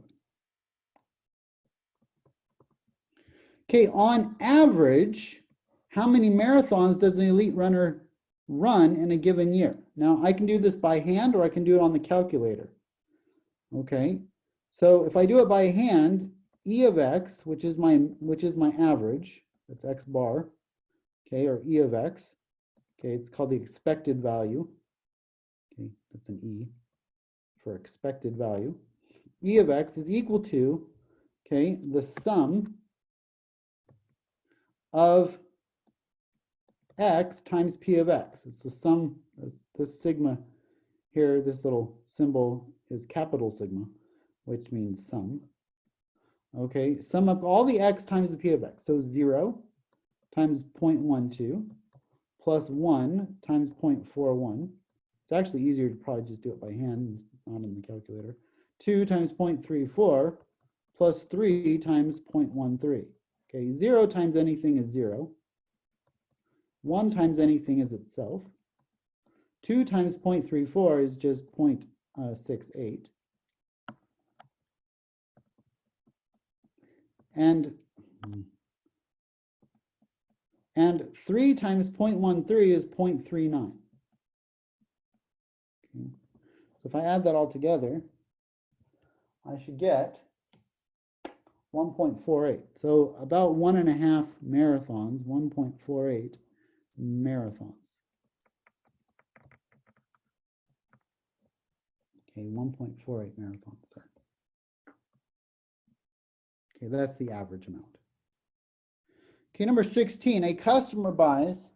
Speaker 1: Okay, on average, how many marathons does an elite runner run in a given year. Now, I can do this by hand or I can do it on the calculator. Okay, so if I do it by hand, E of x, which is my average, that's x bar, okay, or E of x, okay, it's called the expected value. Okay, that's an E for expected value. E of x is equal to, okay, the sum of x times P of x. It's the sum, this sigma here, this little symbol is capital sigma, which means sum. Okay, sum up all the x times the P of x. So 0 times 0.12 plus 1 times 0.41. It's actually easier to probably just do it by hand, not in the calculator. 2 times 0.34 plus 3 times 0.13. Okay, 0 times anything is 0. 1 times anything is itself. 2 times 0.34 is just 0.68. And 3 times 0.13 is 0.39. Okay. So if I add that all together, I should get 1.48. So about 1.5 marathons, 1.48 marathons. Okay, 1.48 marathons there. Okay, that's the average amount. Okay, number 16, a customer buys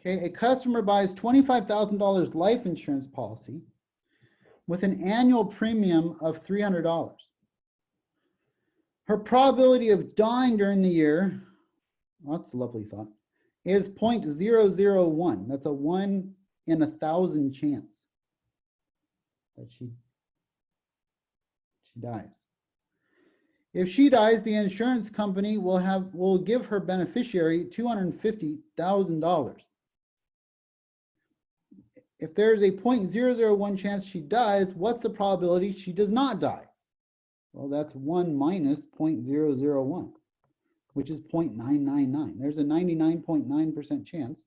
Speaker 1: $25,000 life insurance policy with an annual premium of $300. Her probability of dying during the year, well, that's a lovely thought, is 0.001. That's a 1 in 1,000 chance that she dies. If she dies, the insurance company will give her beneficiary $250,000. If there's a 0.001 chance she dies, what's the probability she does not die? Well, that's 1 minus 0.001, which is 0.999. There's a 99.9% chance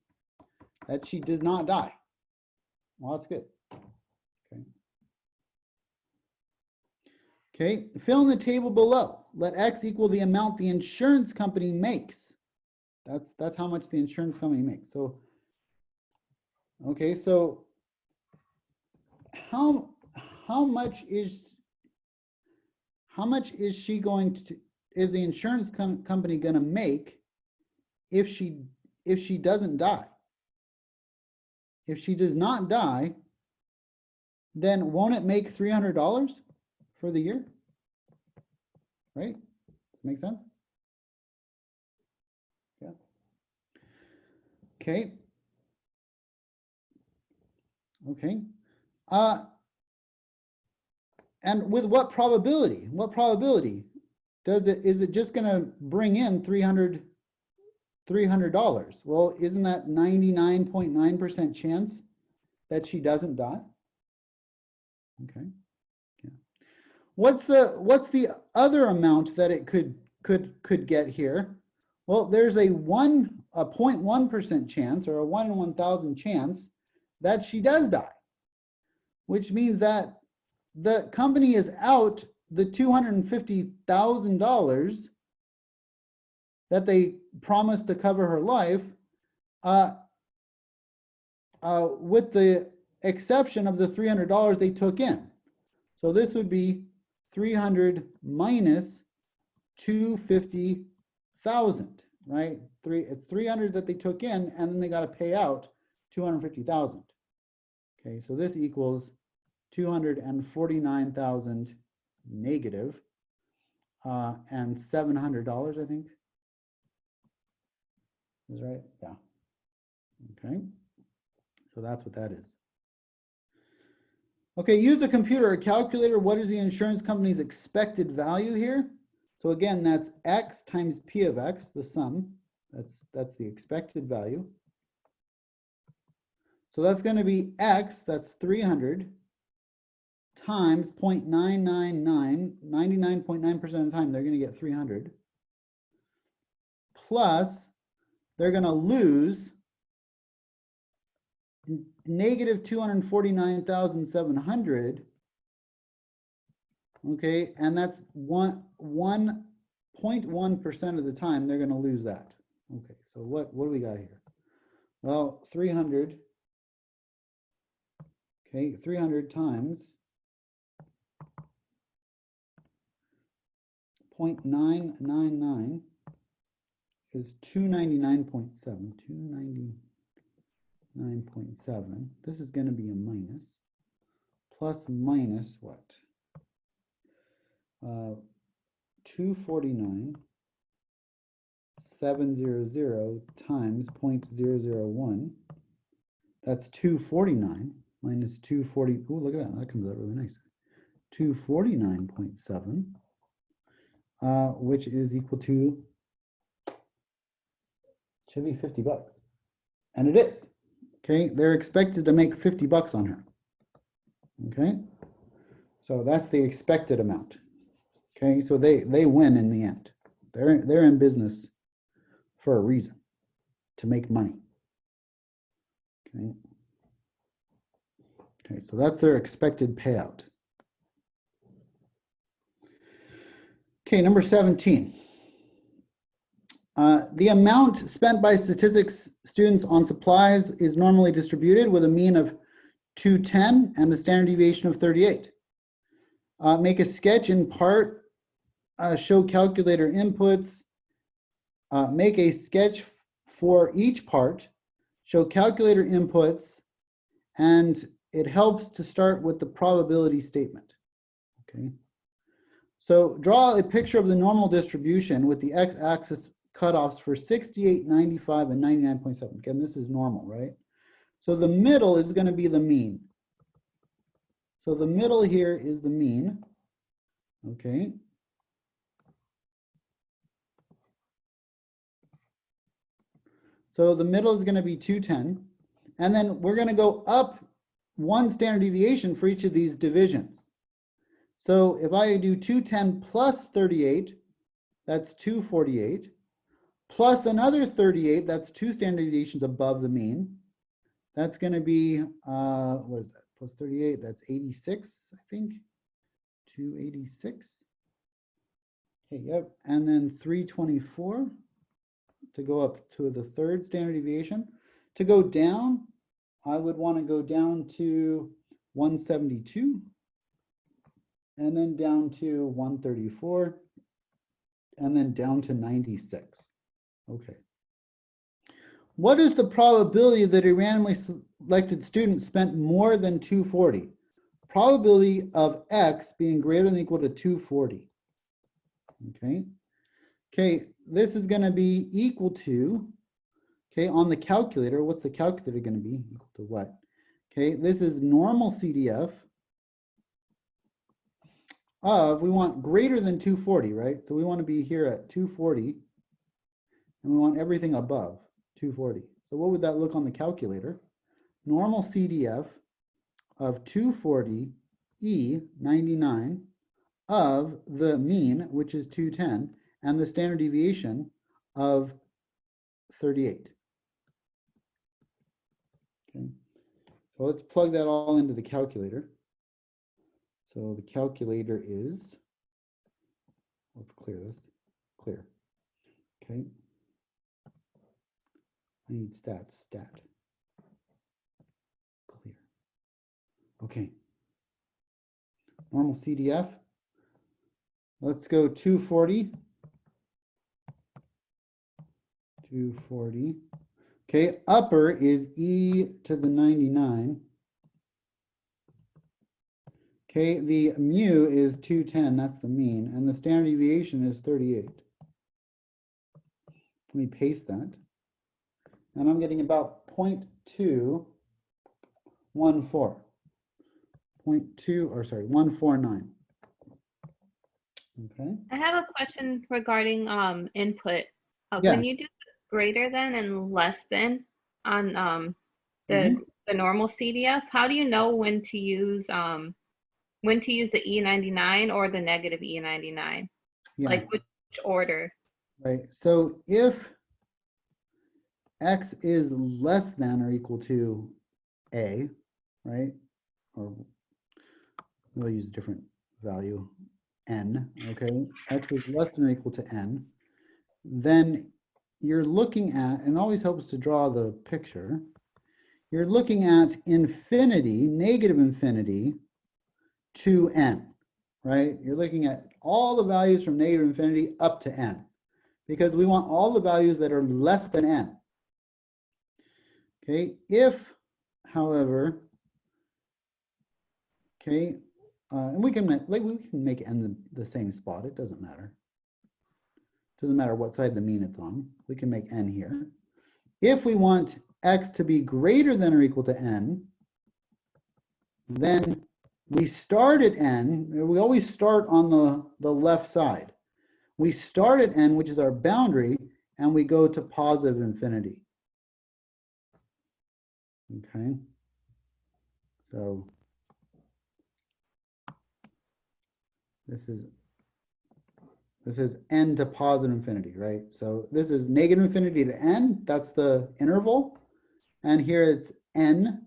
Speaker 1: that she does not die. Well, that's good. Okay, fill in the table below. Let X equal the amount the insurance company makes. That's how much the insurance company makes. So, okay, so how much is she going to, is the insurance company going to make if she doesn't die? If she does not die, then won't it make $300 for the year? Right? Make sense? Yeah. Okay. Okay. And with what probability? What probability is it just going to bring in $300? Well, isn't that 99.9% chance that she doesn't die? Okay. Yeah. What's the other amount that it could get here? Well, there's a 0.1% chance, or a 1 in 1,000 chance that she does die, which means that the company is out the $250,000 that they promised to cover her life, with the exception of the $300 they took in. So this would be 300 minus 250,000, right? It's 300 that they took in, and then they got to pay out 250,000. Okay, so this equals 249,000 negative, and $700, I think. Is right? Yeah. Okay. So that's what that is. Okay, use a computer or calculator. What is the insurance company's expected value here? So again, that's X times P of X, the sum. That's the expected value. So that's going to be X, that's 300, times 0.999, 99.9% of the time they're going to get 300, plus they're going to lose negative 249,700. Okay, and that's 1.1% of the time they're going to lose that. Okay, so what do we got here? Well, 300. Okay, 300 times 0.999 is 299.7. 299.7. This is going to be a minus. Plus minus what? 249,700 times 0.001. That's 249 minus 240. Oh, look at that. That comes out really nice. 249.7, which is equal to, should be 50 bucks. And it is. Okay, they're expected to make 50 bucks on her. Okay, so that's the expected amount. Okay, so they win in the end. They're in business for a reason, to make money. Okay. Okay, so that's their expected payout. Okay, number 17. The amount spent by statistics students on supplies is normally distributed with a mean of 210 and a standard deviation of 38. Make a sketch in part, show calculator inputs, make a sketch for each part, show calculator inputs, and it helps to start with the probability statement. Okay. So draw a picture of the normal distribution with the x-axis cutoffs for 68, 95, and 99.7. Again, this is normal, right? So the middle is going to be the mean. So the middle here is the mean. Okay. So the middle is going to be 210. And then we're going to go up one standard deviation for each of these divisions. So if I do 210 plus 38, that's 248. Plus another 38, that's two standard deviations above the mean. That's going to be, what is that? Plus 38, that's 86, I think. 286. Okay, yep. And then 324 to go up to the third standard deviation. To go down, I would want to go down to 172. And then down to 134. And then down to 96. Okay. What is the probability that a randomly selected student spent more than 240? Probability of X being greater than or equal to 240. Okay. Okay, this is going to be equal to, okay, on the calculator, what's the calculator going to be? Equal to what? Okay, this is normal CDF of, we want greater than 240, right? So we want to be here at 240, and we want everything above 240. So what would that look on the calculator? Normal CDF of 240 E99 of the mean, which is 210, and the standard deviation of 38. Okay, so let's plug that all into the calculator. So the calculator is, let's clear this, clear. Okay, I need stat. Clear. Okay, normal CDF, let's go 240. 240. Okay, upper is E to the 99. Okay, the mu is 210, that's the mean, and the standard deviation is 38. Let me paste that. And I'm getting about 0.214. 149. Okay.
Speaker 2: I have a question regarding input.
Speaker 1: Yeah.
Speaker 2: When you do greater than and less than on the normal CDF, how do you know when to use the E99 or the negative E99?
Speaker 1: Yeah.
Speaker 2: Like which order?
Speaker 1: Right. So if X is less than or equal to A, right? Or we'll use a different value, N, okay? X is less than or equal to N. Then you're looking at, and it always helps to draw the picture, you're looking at infinity, negative infinity to N, right? You're looking at all the values from negative infinity up to N, because we want all the values that are less than N. Okay, if, however, okay, and we can make N the same spot, it doesn't matter. Doesn't matter what side of the mean it's on, we can make N here. If we want X to be greater than or equal to N, then we start at N, we always start on the left side. We start at N, which is our boundary, and we go to positive infinity. Okay, so this is N to positive infinity, right? So this is negative infinity to N, that's the interval. And here it's N,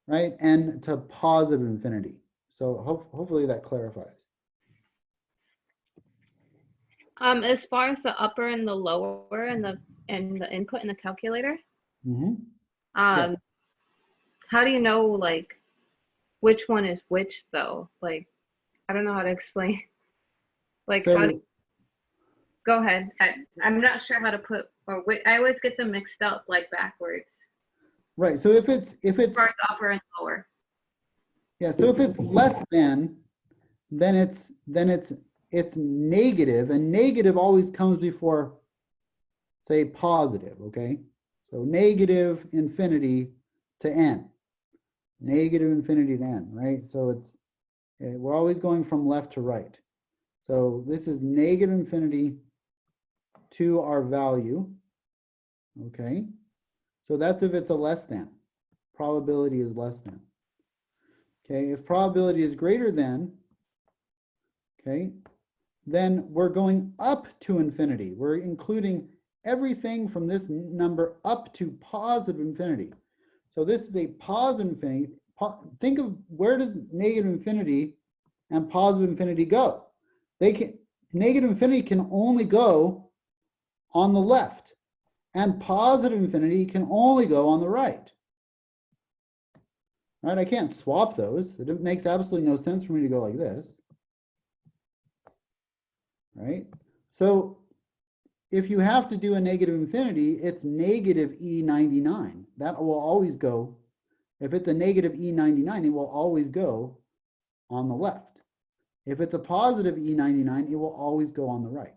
Speaker 1: right? N to positive infinity. So hopefully that clarifies.
Speaker 2: As far as the upper and the lower and the input in the calculator,
Speaker 1: Yeah.
Speaker 2: how do you know like which one is which though? Like, I don't know how to explain. Like,
Speaker 1: So,
Speaker 2: how do you, go ahead. I'm not sure how to put, or wait, I always get them mixed up like backwards.
Speaker 1: right. So if it's
Speaker 2: As far as upper and lower.
Speaker 1: yeah, so if it's less than, then it's negative, and negative always comes before, say, positive, okay? So negative infinity to N, negative infinity to N, right? So it's, we're always going from left to right. So this is negative infinity to our value, okay? So that's if it's a less than. Probability is less than. Okay, if probability is greater than, okay, then we're going up to infinity. We're including everything from this number up to positive infinity. So this is a positive infinity. Think of where does negative infinity and positive infinity go? Negative infinity can only go on the left, and positive infinity can only go on the right. Right? I can't swap those. It makes absolutely no sense for me to go like this. Right? So if you have to do a negative infinity, it's negative E99. That will always go, if it's a negative E99, it will always go on the left. If it's a positive E99, it will always go on the right.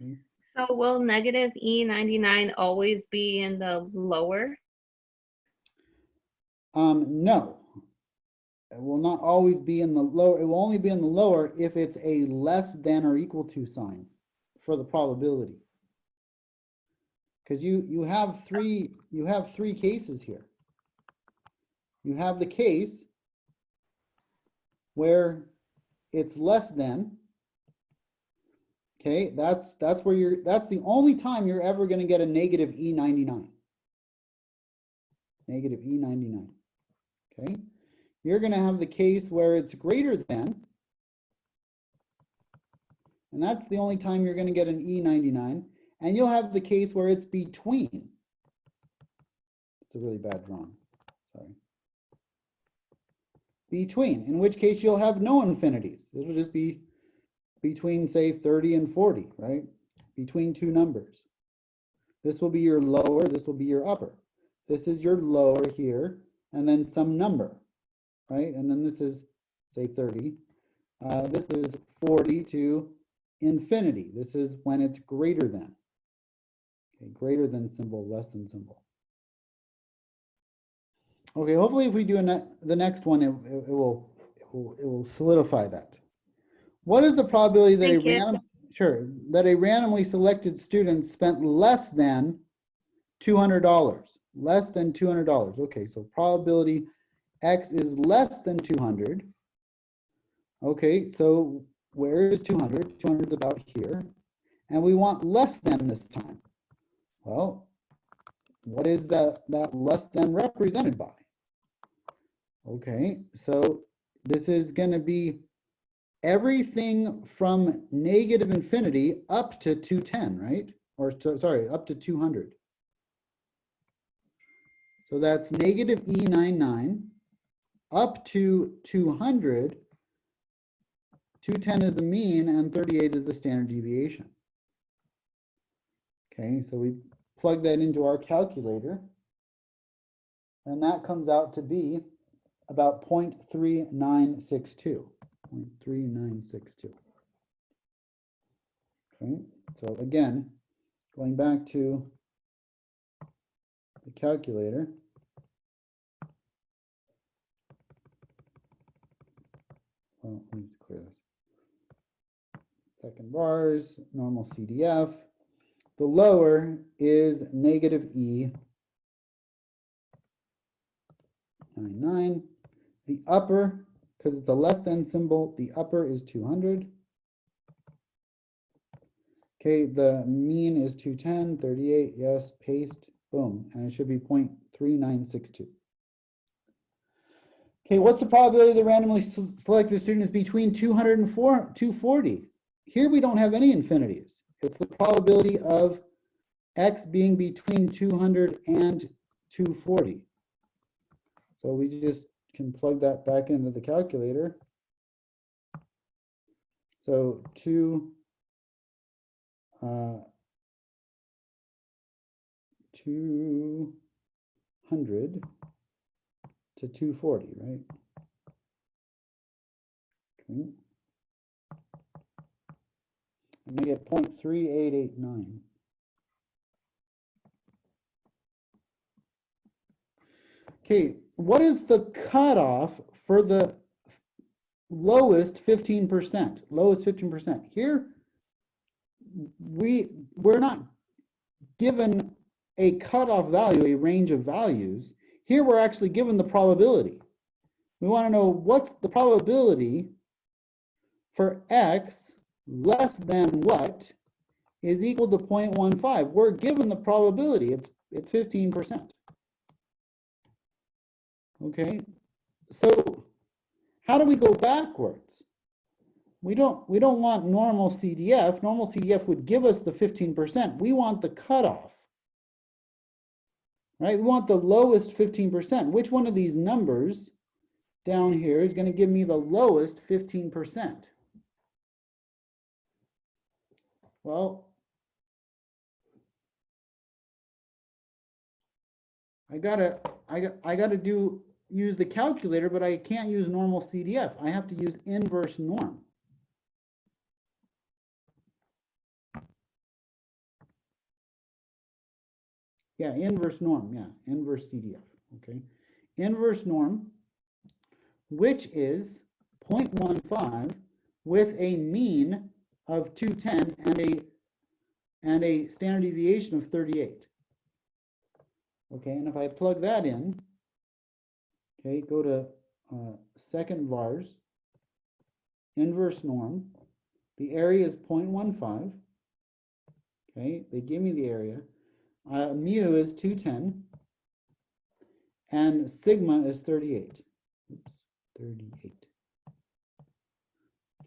Speaker 1: Okay.
Speaker 2: So will negative E99 always be in the lower?
Speaker 1: No. It will not always be in the lower. It will only be in the lower if it's a less than or equal to sign for the probability. Because you have three cases here. You have the case where it's less than. Okay, that's the only time you're ever going to get a negative E99. Negative E99. Okay. You're going to have the case where it's greater than, and that's the only time you're going to get an E99, and you'll have the case where it's between. It's a really bad drawing, sorry. Between, in which case you'll have no infinities. It'll just be between, say, 30 and 40, right? Between two numbers. This will be your lower, this will be your upper. This is your lower here, and then some number. Right? And then this is, say, 30. This is 40 to infinity. This is when it's greater than. Okay, greater than symbol, less than symbol. Okay, hopefully if we do the next one, it will solidify that. What is the probability that that a randomly selected student spent less than $200? Less than $200. Okay, so probability X is less than 200. Okay, so where is 200? 200 is about here. And we want less than this time. Well, what is that less than represented by? Okay, so this is going to be everything from negative infinity up to 210, right? Or sorry, up to 200. So that's negative E99 up to 200. 210 is the mean and 38 is the standard deviation. Okay, so we plug that into our calculator, and that comes out to be about 0.3962. 0.3962. Okay, so again, going back to the calculator, well, let me just clear this. Second bars, normal CDF. The lower is negative E99. The upper, because it's a less than symbol, the upper is 200. Okay, the mean is 210, 38, yes, paste, boom, and it should be 0.3962. Okay, what's the probability the randomly selected student is between 200 and 240? Here we don't have any infinities. It's the probability of X being between 200 and 240. So we just can plug that back into the calculator. So 200 to 240, right? Okay. I'm going to get 0.3889. Okay, what is the cutoff for the lowest 15%? Lowest 15%. Here, we're not given a cutoff value, a range of values. Here, we're actually given the probability. We want to know what's the probability for X less than what is equal to 0.15. We're given the probability. It's 15%. Okay, so how do we go backwards? We don't want normal CDF. Normal CDF would give us the 15%. We want the cutoff, right? We want the lowest 15%. Which one of these numbers down here is going to give me the lowest 15%? Well, I gotta use the calculator, but I can't use normal CDF. I have to use inverse norm. Yeah, inverse norm. Yeah, inverse CDF. Okay, inverse norm, which is 0.15 with a mean of 210 and a standard deviation of 38. Okay, and if I plug that in, okay, go to second vars, inverse norm, the area is 0.15. Okay, they give me the area. Mu is 210, and sigma is 38. Oops, 38.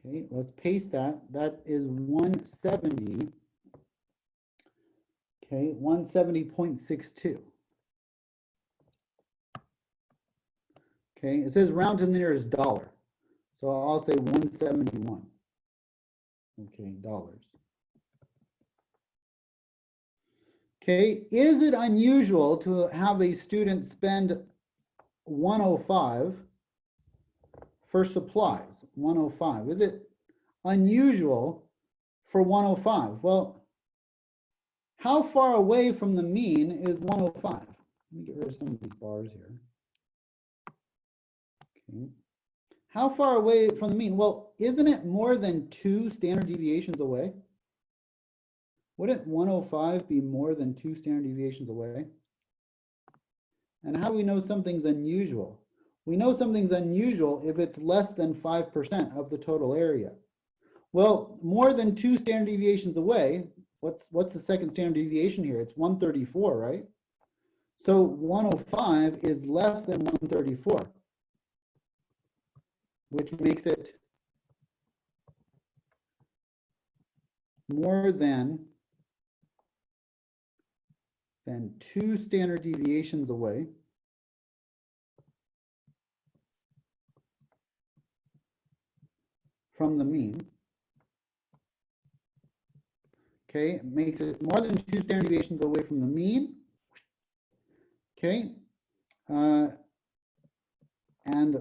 Speaker 1: Okay, let's paste that. That is 170. Okay, 170.62. Okay, it says round to the nearest dollar. So I'll say 171. Okay, dollars. Okay, is it unusual to have a student spend 105 for supplies? 105. Is it unusual for 105? Well, how far away from the mean is 105? Let me get rid of some of these bars here. Okay. How far away from the mean? Well, isn't it more than 2 standard deviations away? Wouldn't 105 be more than 2 standard deviations away? And how do we know something's unusual? We know something's unusual if it's less than 5% of the total area. Well, more than 2 standard deviations away, What's the second standard deviation here? It's 134, right? So 105 is less than 134, which makes it more than 2 standard deviations away from the mean. Okay, it makes it more than 2 standard deviations away from the mean. Okay, and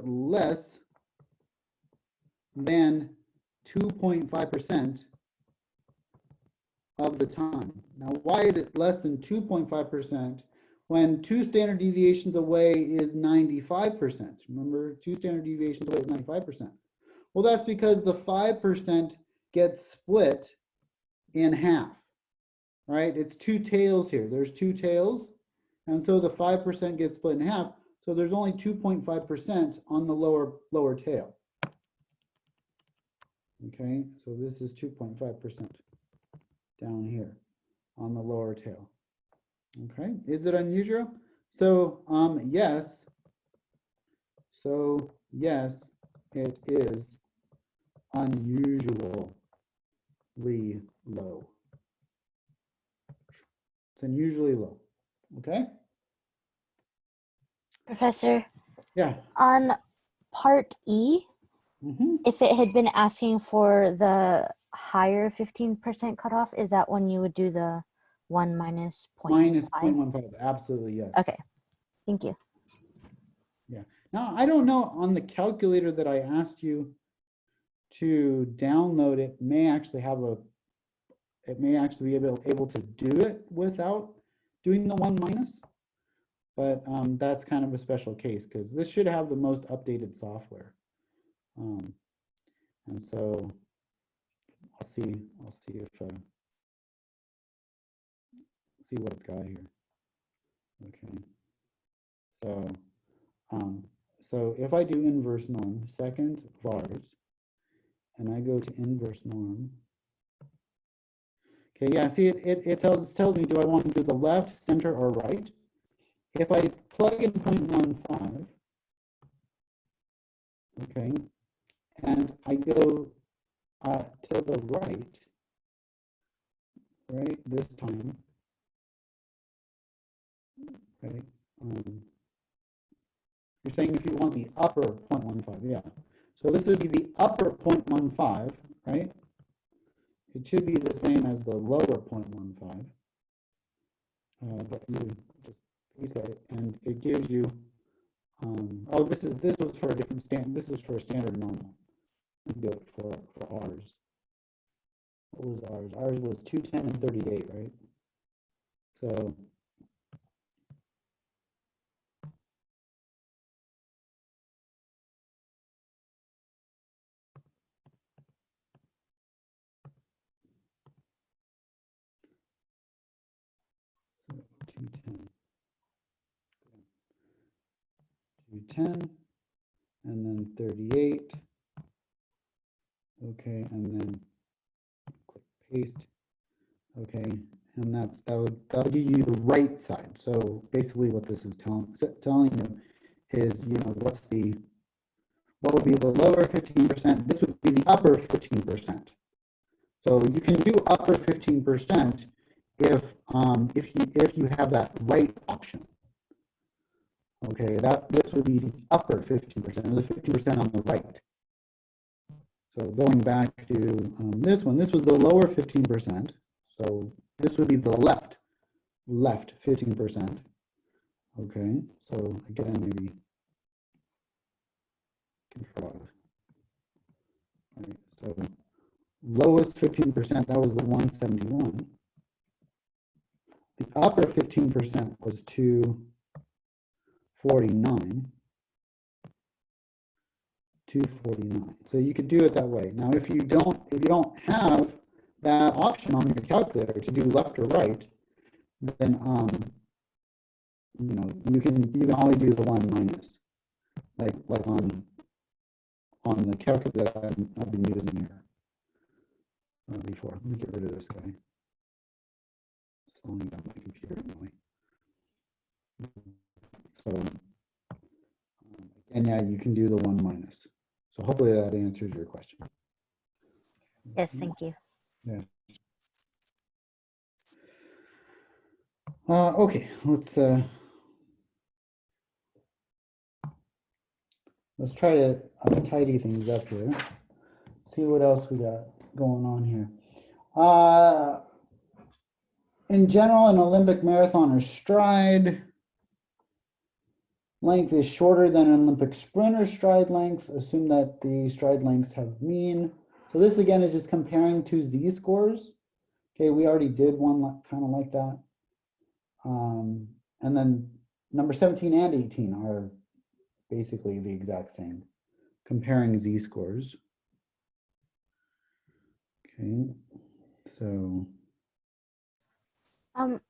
Speaker 1: less than 2.5% of the time. Now, why is it less than 2.5% when 2 standard deviations away is 95%? Remember, 2 standard deviations away is 95%. Well, that's because the 5% gets split in half, right? It's 2 tails here. There's 2 tails, and so the 5% gets split in half. So there's only 2.5% on the lower tail. Okay, so this is 2.5% down here on the lower tail. Okay, is it unusual? So yes. So yes, it is unusually low. It's unusually low. Okay.
Speaker 3: Professor,
Speaker 1: Yeah.
Speaker 3: on part E, if it had been asking for the higher 15% cutoff, is that when you would do the 1 minus 0.5?
Speaker 1: Minus 0.15, absolutely, yes.
Speaker 3: Okay, thank you.
Speaker 1: Yeah. Now, I don't know, on the calculator that I asked you to download, it may actually have it may actually be able to do it without doing the 1 minus, but that's kind of a special case because this should have the most updated software. And so I'll see if see what it's got here. Okay. So if I do inverse norm, second vars, and I go to inverse norm. Okay, yeah, see it tells me, do I want to do the left, center, or right? If I plug in 0.15, okay, and I go to the right this time, right? You're saying if you want the upper 0.15, yeah. So this would be the upper 0.15, right? It should be the same as the lower 0.15, but you just reset it, and it gives you. Oh, this was for a different standard. This was for a standard normal. We do it for ours. What was ours? Ours was 210 and 38, right? So. So 210, and then 38. Okay, and then click paste. Okay, and that'll give you the right side. So basically, what this is telling you is, what would be the lower 15%? This would be the upper 15%. So you can do upper 15% if you have that right option. Okay, this would be the upper 15%, the 15% on the right. So going back to this one, this was the lower 15%. So this would be the left 15%. Okay, so again, maybe control. All right, so lowest 15%, that was the 171. The upper 15% was 249. 249. So you could do it that way. Now, if you don't have that option on your calculator to do left or right, then you can only do the 1 minus, like on the calculator I've been using here before. Let me get rid of this guy. slowing down my computer anyway. So again, yeah, you can do the 1 minus. So hopefully that answers your question.
Speaker 3: Yes, thank you.
Speaker 1: Yeah. Okay, let's try to tidy things up here. See what else we got going on here. In general, an Olympic marathoner's stride length is shorter than an Olympic sprinter's stride length. Assume that the stride lengths have mean. So this again is just comparing two z-scores. Okay, we already did one kind of like that. And then number 17 and 18 are basically the exact same, comparing z-scores. Okay, so.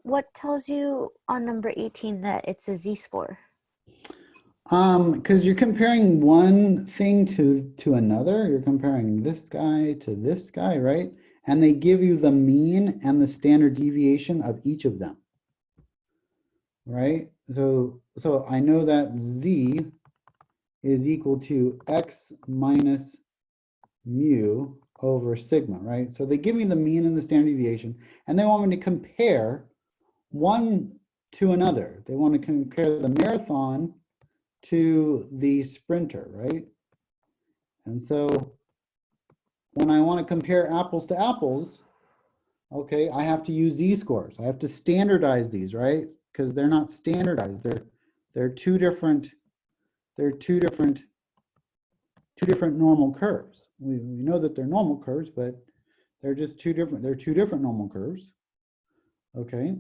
Speaker 3: What tells you on number 18 that it's a z-score?
Speaker 1: Because you're comparing one thing to another. You're comparing this guy to this guy, right? And they give you the mean and the standard deviation of each of them, right? So I know that z is equal to x minus mu over sigma, right? So they give me the mean and the standard deviation, and they want me to compare one to another. They want to compare the marathon to the sprinter, right? And so when I want to compare apples to apples, okay, I have to use z-scores. I have to standardize these, right? Because they're not standardized. They're two different normal curves. We know that they're normal curves, but they're just two different normal curves. Okay.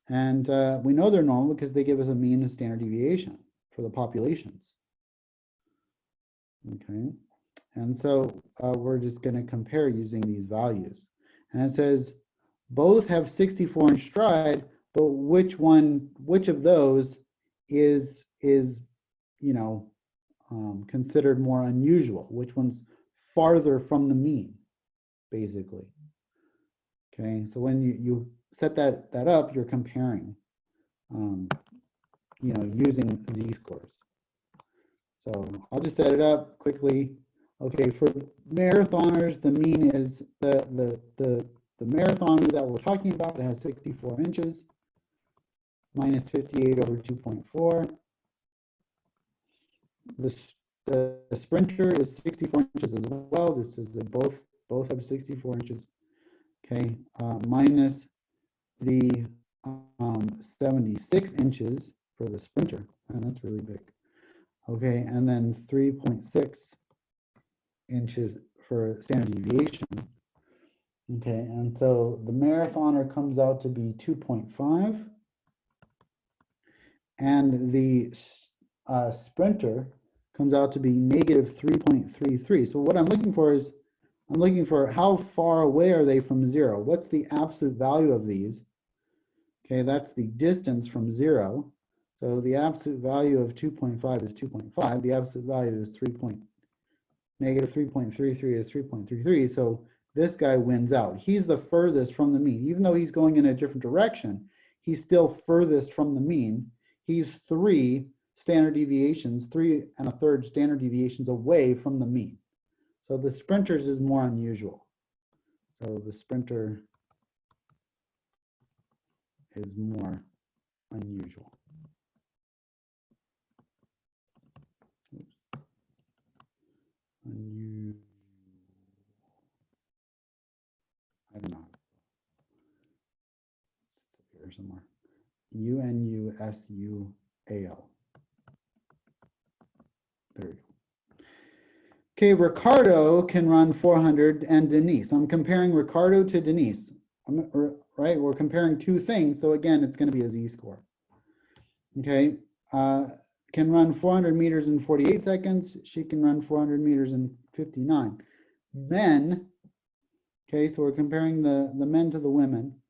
Speaker 1: And we know they're normal because they give us a mean and standard deviation for the populations. Okay. And so we're just going to compare using these values. And it says both have 64-inch stride, but which of those is considered more unusual? Which one's farther from the mean, basically? Okay, so when you set that up, you're comparing, using z-scores. So I'll just set it up quickly. Okay, for marathoners, the mean is the marathoner that we're talking about. It has 64 inches, minus 58 over 2.4. The sprinter is 64 inches as well. This is both have 64 inches. Okay, minus the 76 inches for the sprinter, and that's really big. Okay, and then 3.6 inches for standard deviation. Okay, and so the marathoner comes out to be 2.5, and the sprinter comes out to be negative 3.33. So what I'm looking for is, I'm looking for how far away are they from zero? What's the absolute value of these? Okay, that's the distance from zero. So the absolute value of 2.5 is 2.5. The absolute value is negative 3.33 is 3.33. So this guy wins out. He's the furthest from the mean. Even though he's going in a different direction, he's still furthest from the mean. He's 3 standard deviations, 3 1/3 standard deviations away from the mean. So the sprinters is more unusual. So the sprinter is more unusual. Oops. Unusual. I don't know. It's up here somewhere. UNUSUAL. There we go. Okay, Ricardo can run 400 and Denise. I'm comparing Ricardo to Denise, right? We're comparing two things. So again, it's going to be a z-score. Okay, can run 400 meters in 48 seconds. She can run 400 meters in 59. Men, okay, so we're comparing the men to the women.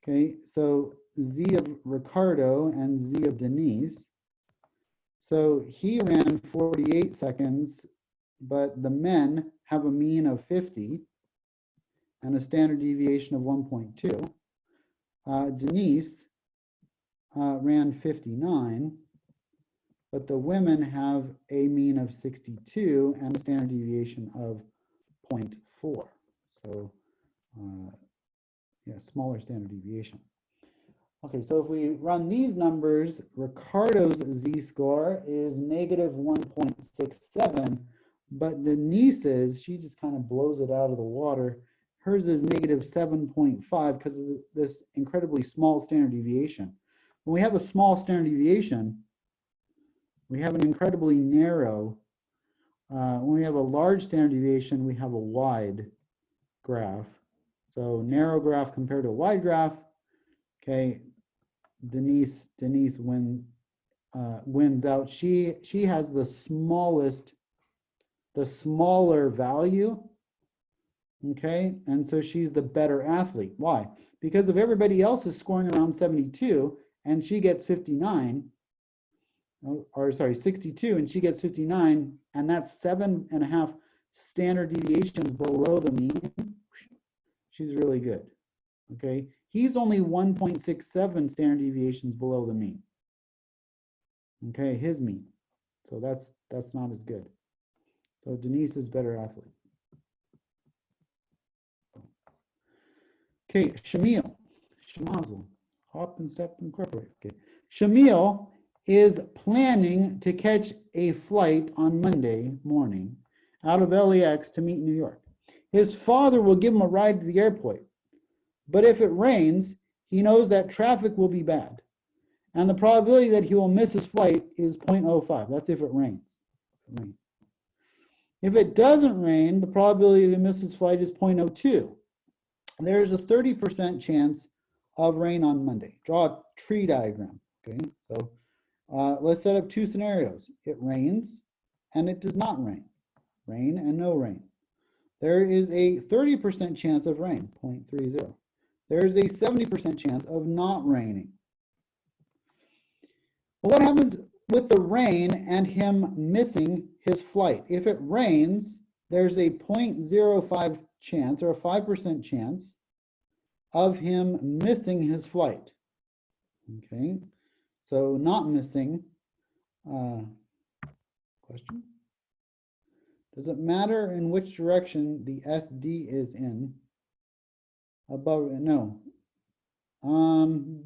Speaker 1: Okay, so Z of Ricardo and Z of Denise. So he ran 48 seconds, but the men have a mean of 50 and a standard deviation of 1.2. Denise ran 59, but the women have a mean of 62 and a standard deviation of 0.4. So yeah, smaller standard deviation. Okay, so if we run these numbers, Ricardo's z-score is negative 1.67, but Denise's, she just kind of blows it out of the water. Hers is negative 7.5 because of this incredibly small standard deviation. When we have a small standard deviation, we have an incredibly narrow. When we have a large standard deviation, we have a wide graph. So narrow graph compared to a wide graph. Okay, Denise wins out. She has the smaller value. Okay, and so she's the better athlete. Why? Because if everybody else is scoring around 72 and she gets 59, or sorry, 62 and she gets 59, and that's 7.5 standard deviations below the mean, she's really good. Okay, he's only 1.67 standard deviations below the mean. Okay, his mean. So that's not as good. So Denise is better athlete. Okay, Shamil, hop and step incorporate. Okay, Shamil is planning to catch a flight on Monday morning out of LAX to meet New York. His father will give him a ride to the airport, but if it rains, he knows that traffic will be bad, and the probability that he will miss his flight is 0.05. That's if it rains. If it doesn't rain, the probability to miss his flight is 0.02. There's a 30% chance of rain on Monday. Draw a tree diagram. Okay, so let's set up two scenarios. It rains and it does not rain. Rain and no rain. There is a 30% chance of rain, 0.30. There is a 70% chance of not raining. Well, what happens with the rain and him missing his flight? If it rains, there's a 0.05 chance or a 5% chance of him missing his flight. Okay, so not missing. Question? Does it matter in which direction the SD is in? Above? No.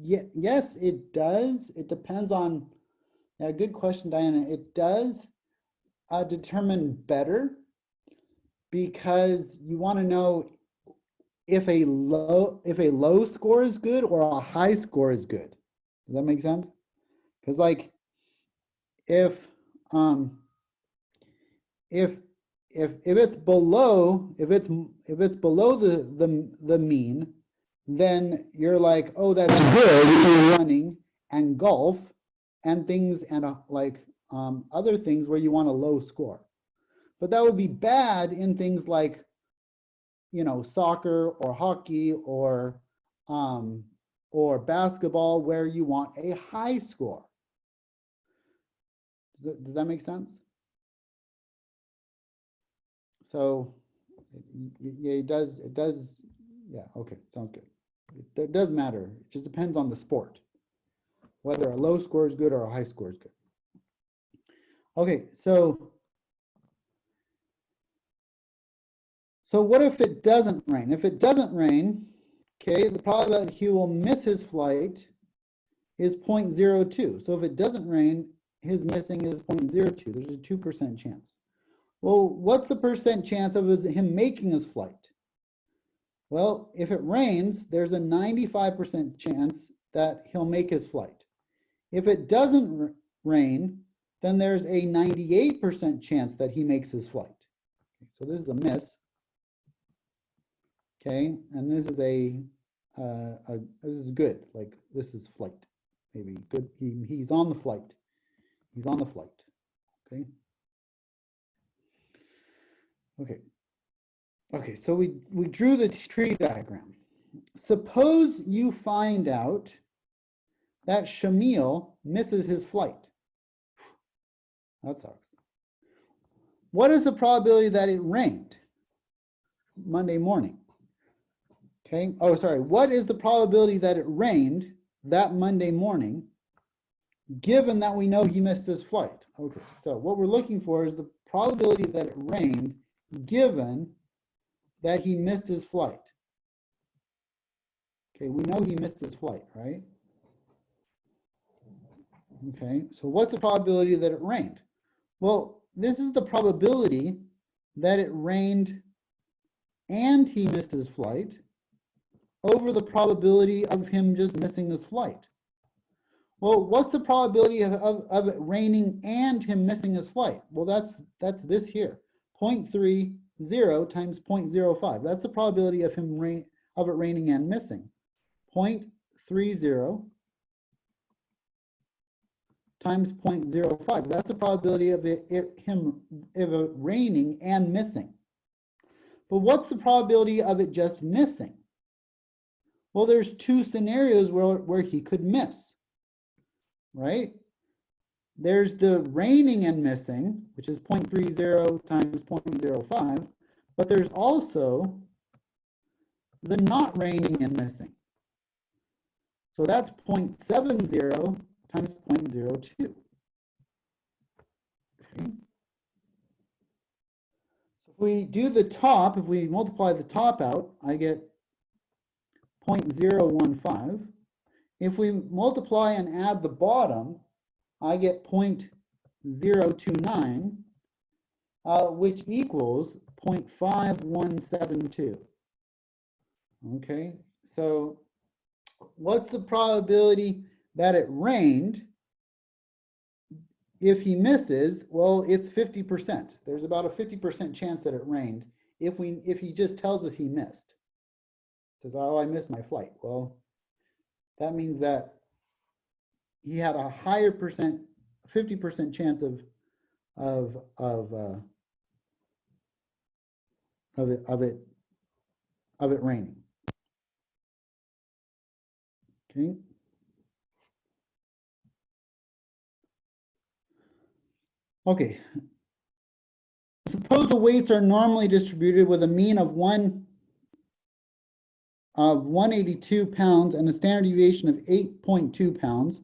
Speaker 1: Yes, it does. It depends on. Yeah, good question, Diana. It does determine better, because you want to know if a low score is good or a high score is good. Does that make sense? Because like if it's below the mean, then you're like, oh, that's good if you're running and golf and things and other things where you want a low score. But that would be bad in things like, you know, soccer or hockey or basketball, where you want a high score. Does that make sense? So yeah, it does. Yeah, okay, sounds good. It does matter. It just depends on the sport, whether a low score is good or a high score is good. Okay, so what if it doesn't rain? If it doesn't rain, okay, the probability that he will miss his flight is 0.02. So if it doesn't rain, his missing is 0.02. There's a 2% chance. Well, what's the percent chance of him making his flight? Well, if it rains, there's a 95% chance that he'll make his flight. If it doesn't rain, then there's a 98% chance that he makes his flight. So this is a miss. Okay, and this is this is good. Like this is flight, maybe good. He's on the flight. He's on the flight. Okay. Okay, so we drew the tree diagram. Suppose you find out that Shamil misses his flight. That sucks. What is the probability that it rained Monday morning? Okay, oh, sorry. What is the probability that it rained that Monday morning, given that we know he missed his flight? Okay, so what we're looking for is the probability that it rained, given that he missed his flight. Okay, we know he missed his flight, right? Okay, so what's the probability that it rained? Well, this is the probability that it rained and he missed his flight over the probability of him just missing his flight. Well, what's the probability of it raining and him missing his flight? Well, that's this here, 0.30 times 0.05. That's the probability of it raining and missing. 0.30 times 0.05. That's the probability of it raining and missing. But what's the probability of it just missing? Well, there's two scenarios where he could miss, right? There's the raining and missing, which is 0.30 times 0.05, but there's also the not raining and missing. So that's 0.70 times 0.02. Okay. If we do the top, if we multiply the top out, I get 0.015. If we multiply and add the bottom, I get 0.029, which equals 0.5172. Okay, so what's the probability that it rained if he misses? Well, it's 50%. There's about a 50% chance that it rained if he just tells us he missed. Says, oh, I missed my flight. Well, that means that he had a higher percent, 50% chance of it raining. Okay. Okay. Suppose the weights are normally distributed with a mean of 182 pounds and a standard deviation of 8.2 pounds.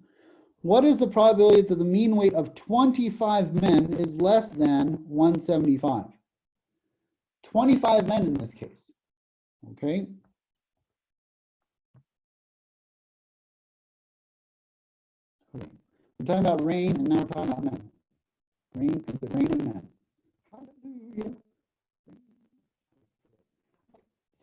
Speaker 1: What is the probability that the mean weight of 25 men is less than 175? 25 men in this case. Okay. Okay. We're talking about rain, and now we're talking about men. Rain, it's the rain and men. Hallelujah.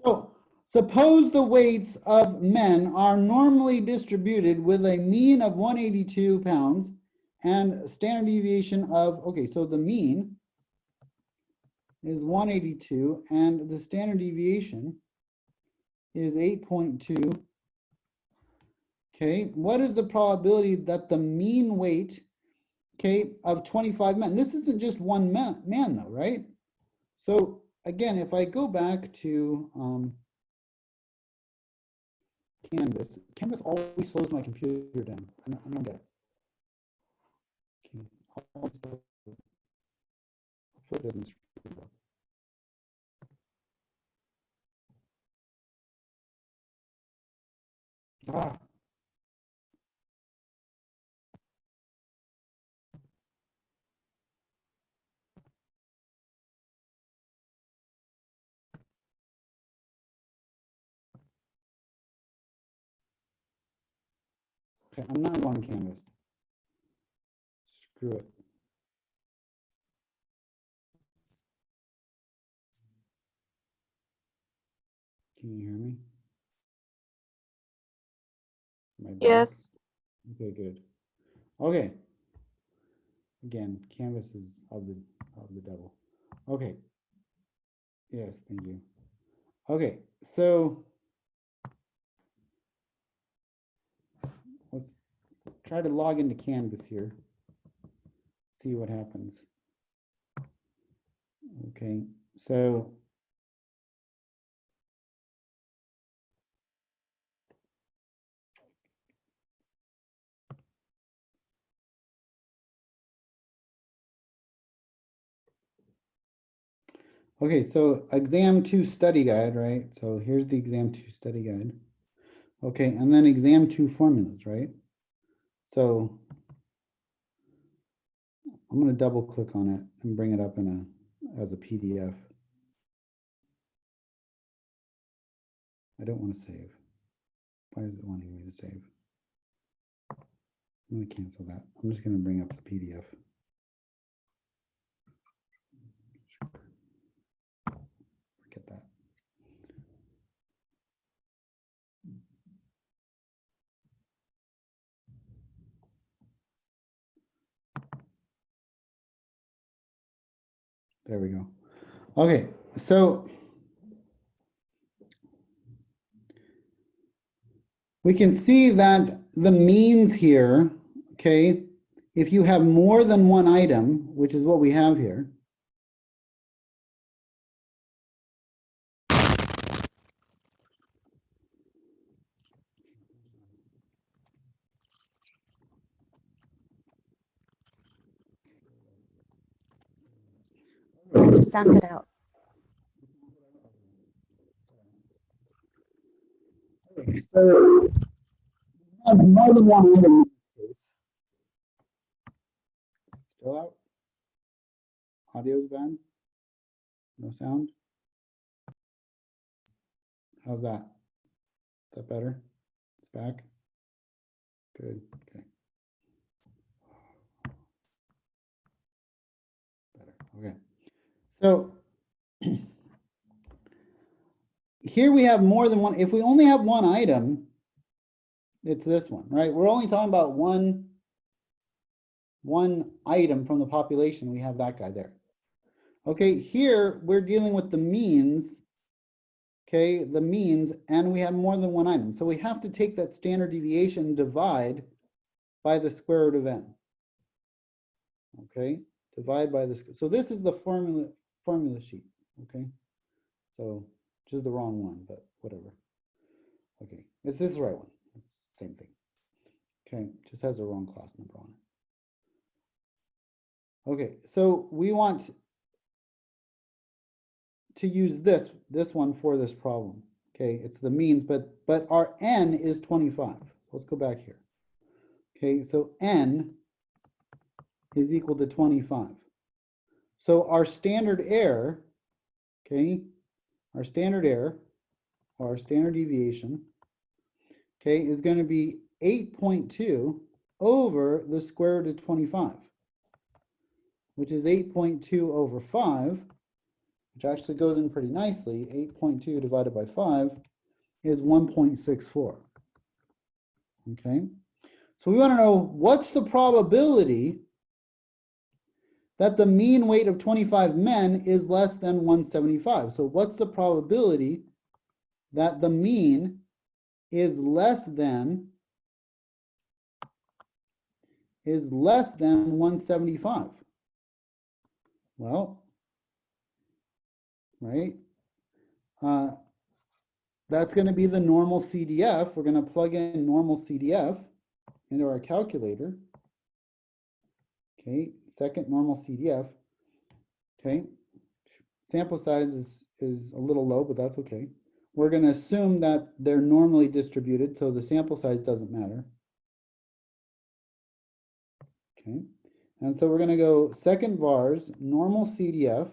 Speaker 1: So, suppose the weights of men are normally distributed with a mean of 182 pounds and a standard deviation of, okay, so the mean is 182 and the standard deviation is 8.2. Okay, what is the probability that the mean weight, okay, of 25 men? This isn't just one man though, right? So again, if I go back to Canvas always slows my computer down. I don't get it. Okay. Hopefully it doesn't screw it up. Ah. Okay, I'm not on Canvas. Screw it. Can you hear me? Am I back?
Speaker 4: Yes.
Speaker 1: Okay, good. Okay. Again, Canvas is of the devil. Okay. Yes, thank you. Okay, so let's try to log into Canvas here. See what happens. Okay, so Okay, so exam 2 study guide, right? So here's the exam 2 study guide. Okay, and then exam 2 formulas, right? So I'm going to double click on it and bring it up in as a PDF. I don't want to save. Why is it wanting me to save? I'm going to cancel that. I'm just going to bring up the PDF. Forget that. There we go. Okay, so we can see that the means here, okay, if you have more than one item, which is what we have here,
Speaker 3: Sound cut out.
Speaker 1: so have more than one item. Still out? Audio's bad? No sound? How's that? Is that better? It's back? Good, okay. Better, okay. So here we have more than one. If we only have one item, it's this one, right? We're only talking about one item from the population. We have that guy there. Okay, here we're dealing with the means, okay, the means, and we have more than one item. So we have to take that standard deviation, divide by the square root of n. Okay, divide by this. So this is the formula sheet, okay? So just the wrong one, but whatever. Okay, this is the right one. Same thing. Okay, just has the wrong class number on it. Okay, so we want to use this one for this problem. Okay, it's the means, but our n is 25. Let's go back here. Okay, so n is equal to 25. So our standard error, okay, our standard error, or our standard deviation, okay, is going to be 8.2 over the square root of 25, which is 8.2 over 5, which actually goes in pretty nicely. 8.2 divided by 5 is 1.64. Okay, so we want to know what's the probability that the mean weight of 25 men is less than 175. So what's the probability that the mean is less than 175? Well, right, that's going to be the normal CDF. We're going to plug in normal CDF into our calculator. Okay, second normal CDF. Okay, sample size is a little low, but that's okay. We're going to assume that they're normally distributed, so the sample size doesn't matter. Okay, and so we're going to go second vars, normal CDF.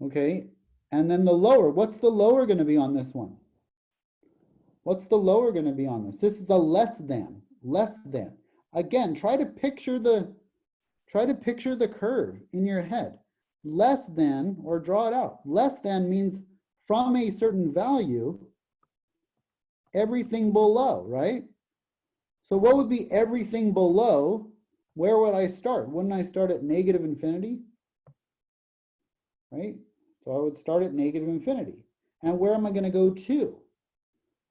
Speaker 1: Okay, and then the lower, what's the lower going to be on this one? What's the lower going to be on this? This is a less than. Again, try to picture the curve in your head. Less than, or draw it out. Less than means from a certain value, everything below, right? So what would be everything below? Where would I start? Wouldn't I start at negative infinity? Right? So I would start at negative infinity. And where am I going to go to?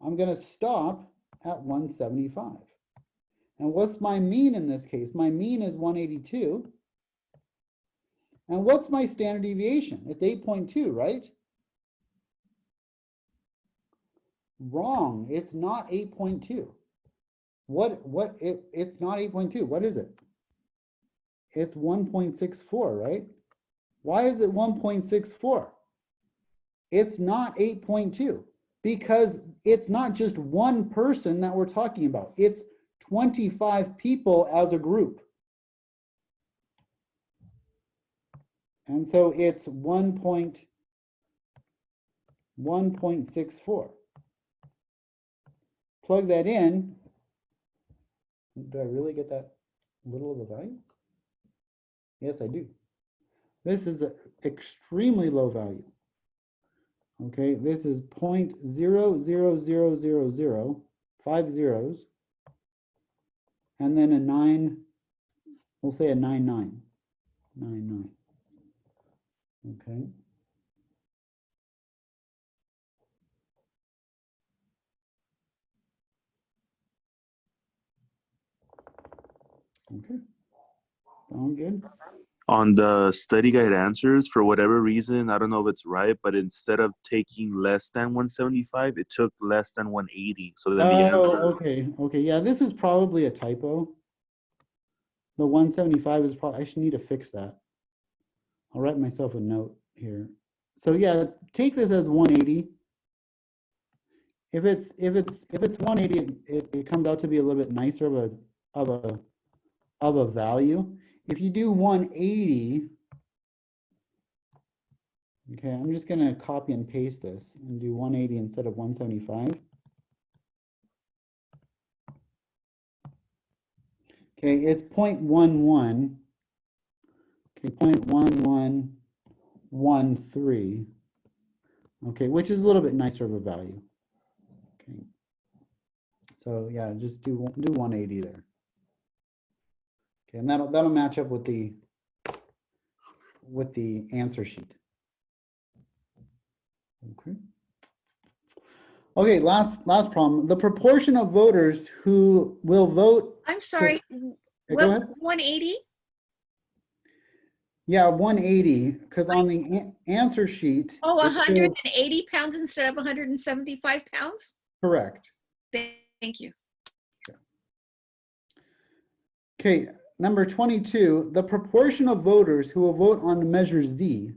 Speaker 1: I'm going to stop at 175. And what's my mean in this case? My mean is 182. And what's my standard deviation? It's 8.2, right? Wrong. It's not 8.2. It's not 8.2. What is it? it's 1.64, right? Why is it 1.64? It's not 8.2 because it's not just one person that we're talking about. It's 25 people as a group. And so it's 1.64. Plug that in. Do I really get that little of a value? Yes, I do. This is an extremely low value. Okay, this is 0.00000, 5 zeros, and then a 9, we'll say a 99. Okay. Okay. Sound good?
Speaker 4: On the study guide answers, for whatever reason, I don't know if it's right, but instead of taking less than 175, it took less than 180. So then the answer.
Speaker 1: Okay. Okay. Yeah, this is probably a typo. The 175 is probably, I should need to fix that. I'll write myself a note here. So yeah, take this as 180. If it's 180, it comes out to be a little bit nicer of a value. If you do 180, okay, I'm just going to copy and paste this and do 180 instead of 175. Okay, it's 0.11. Okay, 0.1113. Okay, which is a little bit nicer of a value. Okay, so yeah, just do 180 there. Okay, and that'll match up with the answer sheet. Okay. Okay, last problem. The proportion of voters who will vote.
Speaker 5: I'm sorry.
Speaker 1: Go
Speaker 5: What
Speaker 1: ahead.
Speaker 5: was 180?
Speaker 1: Yeah, 180, because on the answer sheet.
Speaker 5: Oh,
Speaker 1: it says-
Speaker 5: 180 pounds instead of 175 pounds?
Speaker 1: Correct.
Speaker 5: Thank you.
Speaker 1: Okay, number 22, the proportion of voters who will vote on measure Z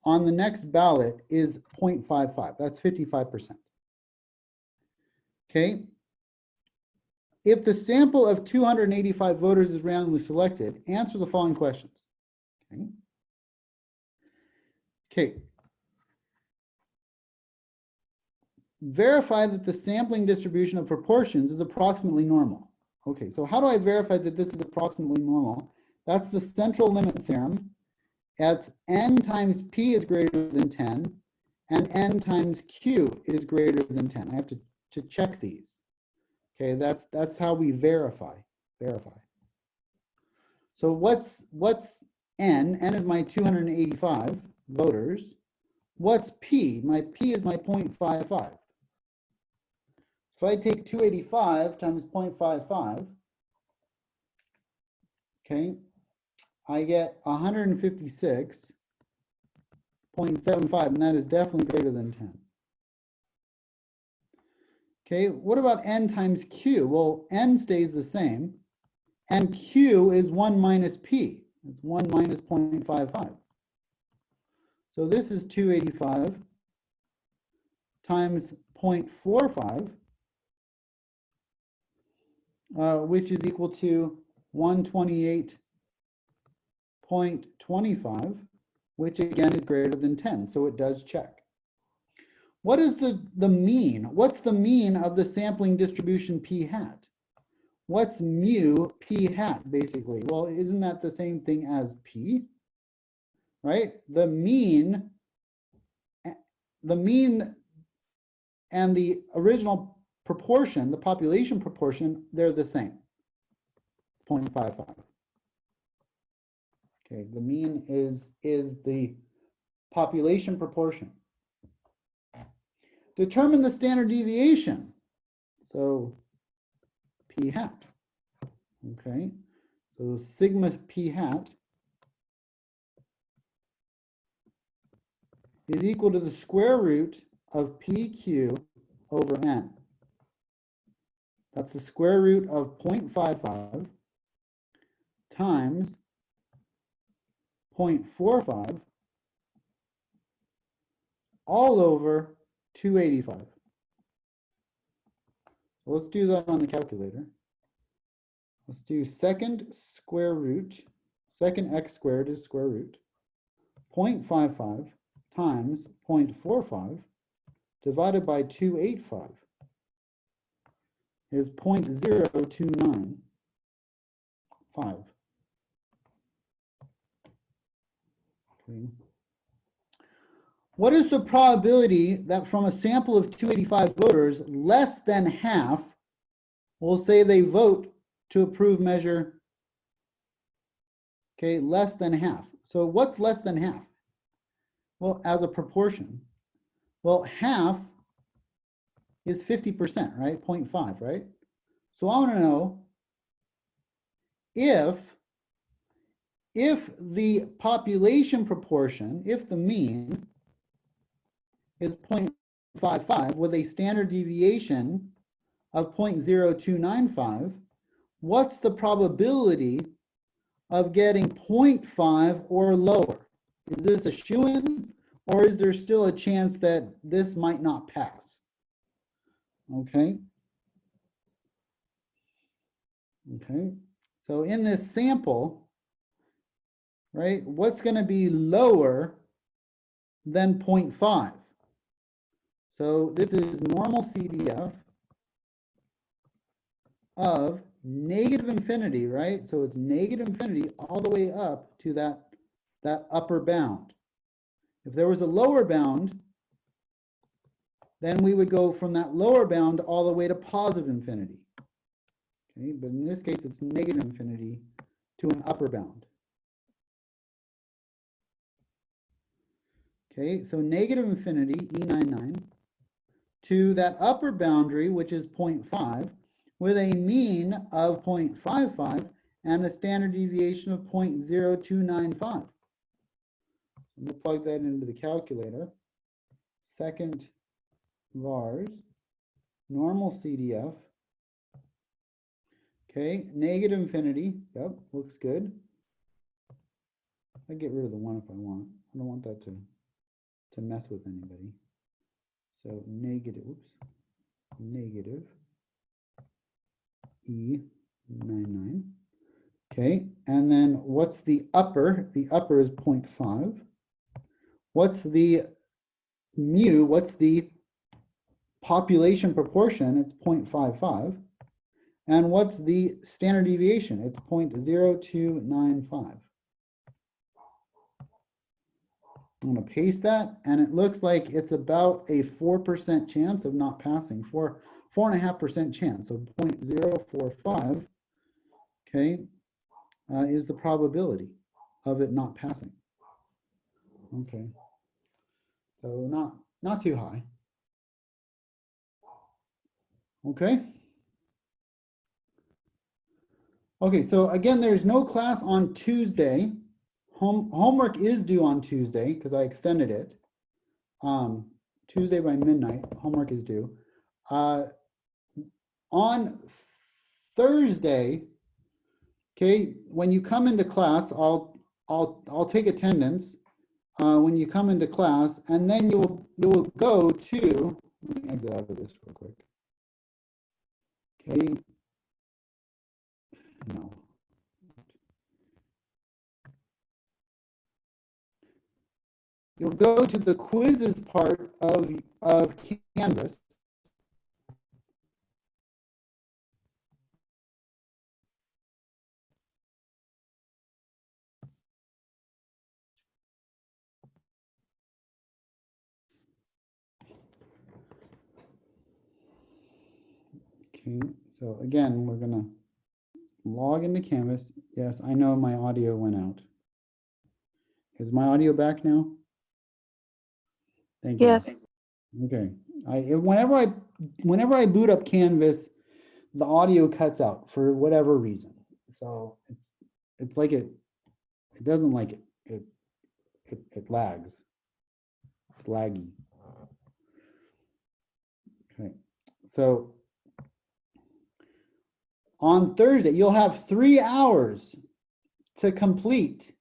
Speaker 1: on the next ballot is 0.55. That's 55%. Okay. If the sample of 285 voters is randomly selected, answer the following questions. Okay. Okay. Verify that the sampling distribution of proportions is approximately normal. Okay, so how do I verify that this is approximately normal? That's the central limit theorem. At n times p is greater than 10, and n times q is greater than 10. I have to check these. Okay, that's how we verify. So what's n? N is my 285 voters. What's p? My p is my 0.55. So I take 285 times 0.55. Okay, I get 156.75, and that is definitely greater than 10. Okay, what about n times q? Well, n stays the same, and q is 1 minus p. It's 1 minus 0.55. So this is 285 times 0.45, which is equal to 128.25, which again is greater than 10, so it does check. What is the mean? What's the mean of the sampling distribution p hat? What's mu p hat, basically? Well, isn't that the same thing as p? Right? The mean and the original proportion, the population proportion, they're the same, 0.55. Okay, the mean is the population proportion. Determine the standard deviation. So p hat. Okay, so sigma p hat is equal to the square root of pq over n. That's the square root of 0.55 times 0.45 all over 285. Let's do that on the calculator. Let's do second square root, second x squared is square root, 0.55 times 0.45 divided by 285 is 0.0295. Okay. What is the probability that from a sample of 285 voters, less than half will say they vote to approve measure? Okay, less than half. So what's less than half? Well, as a proportion. Well, half is 50%, right? 0.5, right? So I want to know if the population proportion, if the mean is 0.55 with a standard deviation of 0.0295, what's the probability of getting 0.5 or lower? Is this a shoo-in, or is there still a chance that this might not pass? Okay. Okay. So in this sample, right, what's going to be lower than 0.5? So this is normal CDF of negative infinity, right? So it's negative infinity all the way up to that upper bound. If there was a lower bound, then we would go from that lower bound all the way to positive infinity. Okay, but in this case, it's negative infinity to an upper bound. Okay, so negative infinity, E99, to that upper boundary, which is 0.5, with a mean of 0.55 and a standard deviation of 0.0295. I'm going to plug that into the calculator. Second vars, normal CDF. Okay, negative infinity. Yep, looks good. I get rid of the 1 if I want. I don't want that to mess with anybody. So negative, oops, negative E99. Okay, and then what's the upper? The upper is 0.5. What's the mu? What's the population proportion? It's 0.55. And what's the standard deviation? It's 0.0295. I'm going to paste that, and it looks like it's about a 4% chance of not passing, 4.5% chance. So 0.045, okay, is the probability of it not passing. Okay, so not too high. Okay. Okay, so again, there's no class on Tuesday. Homework is due on Tuesday because I extended it. Tuesday by midnight, homework is due. On Thursday, okay, when you come into class, I'll take attendance when you come into class, and then you will go to, let me exit out of this real quick. Okay. No. You'll go to the quizzes part of Canvas. Okay, so again, we're gonna log into Canvas. Yes, I know my audio went out. Is my audio back now? Thank you.
Speaker 6: Yes.
Speaker 1: Okay. Whenever I boot up Canvas, the audio cuts out for whatever reason. So it's like it doesn't like it. It lags. It's laggy. Okay. So on Thursday, you'll have 3 hours to complete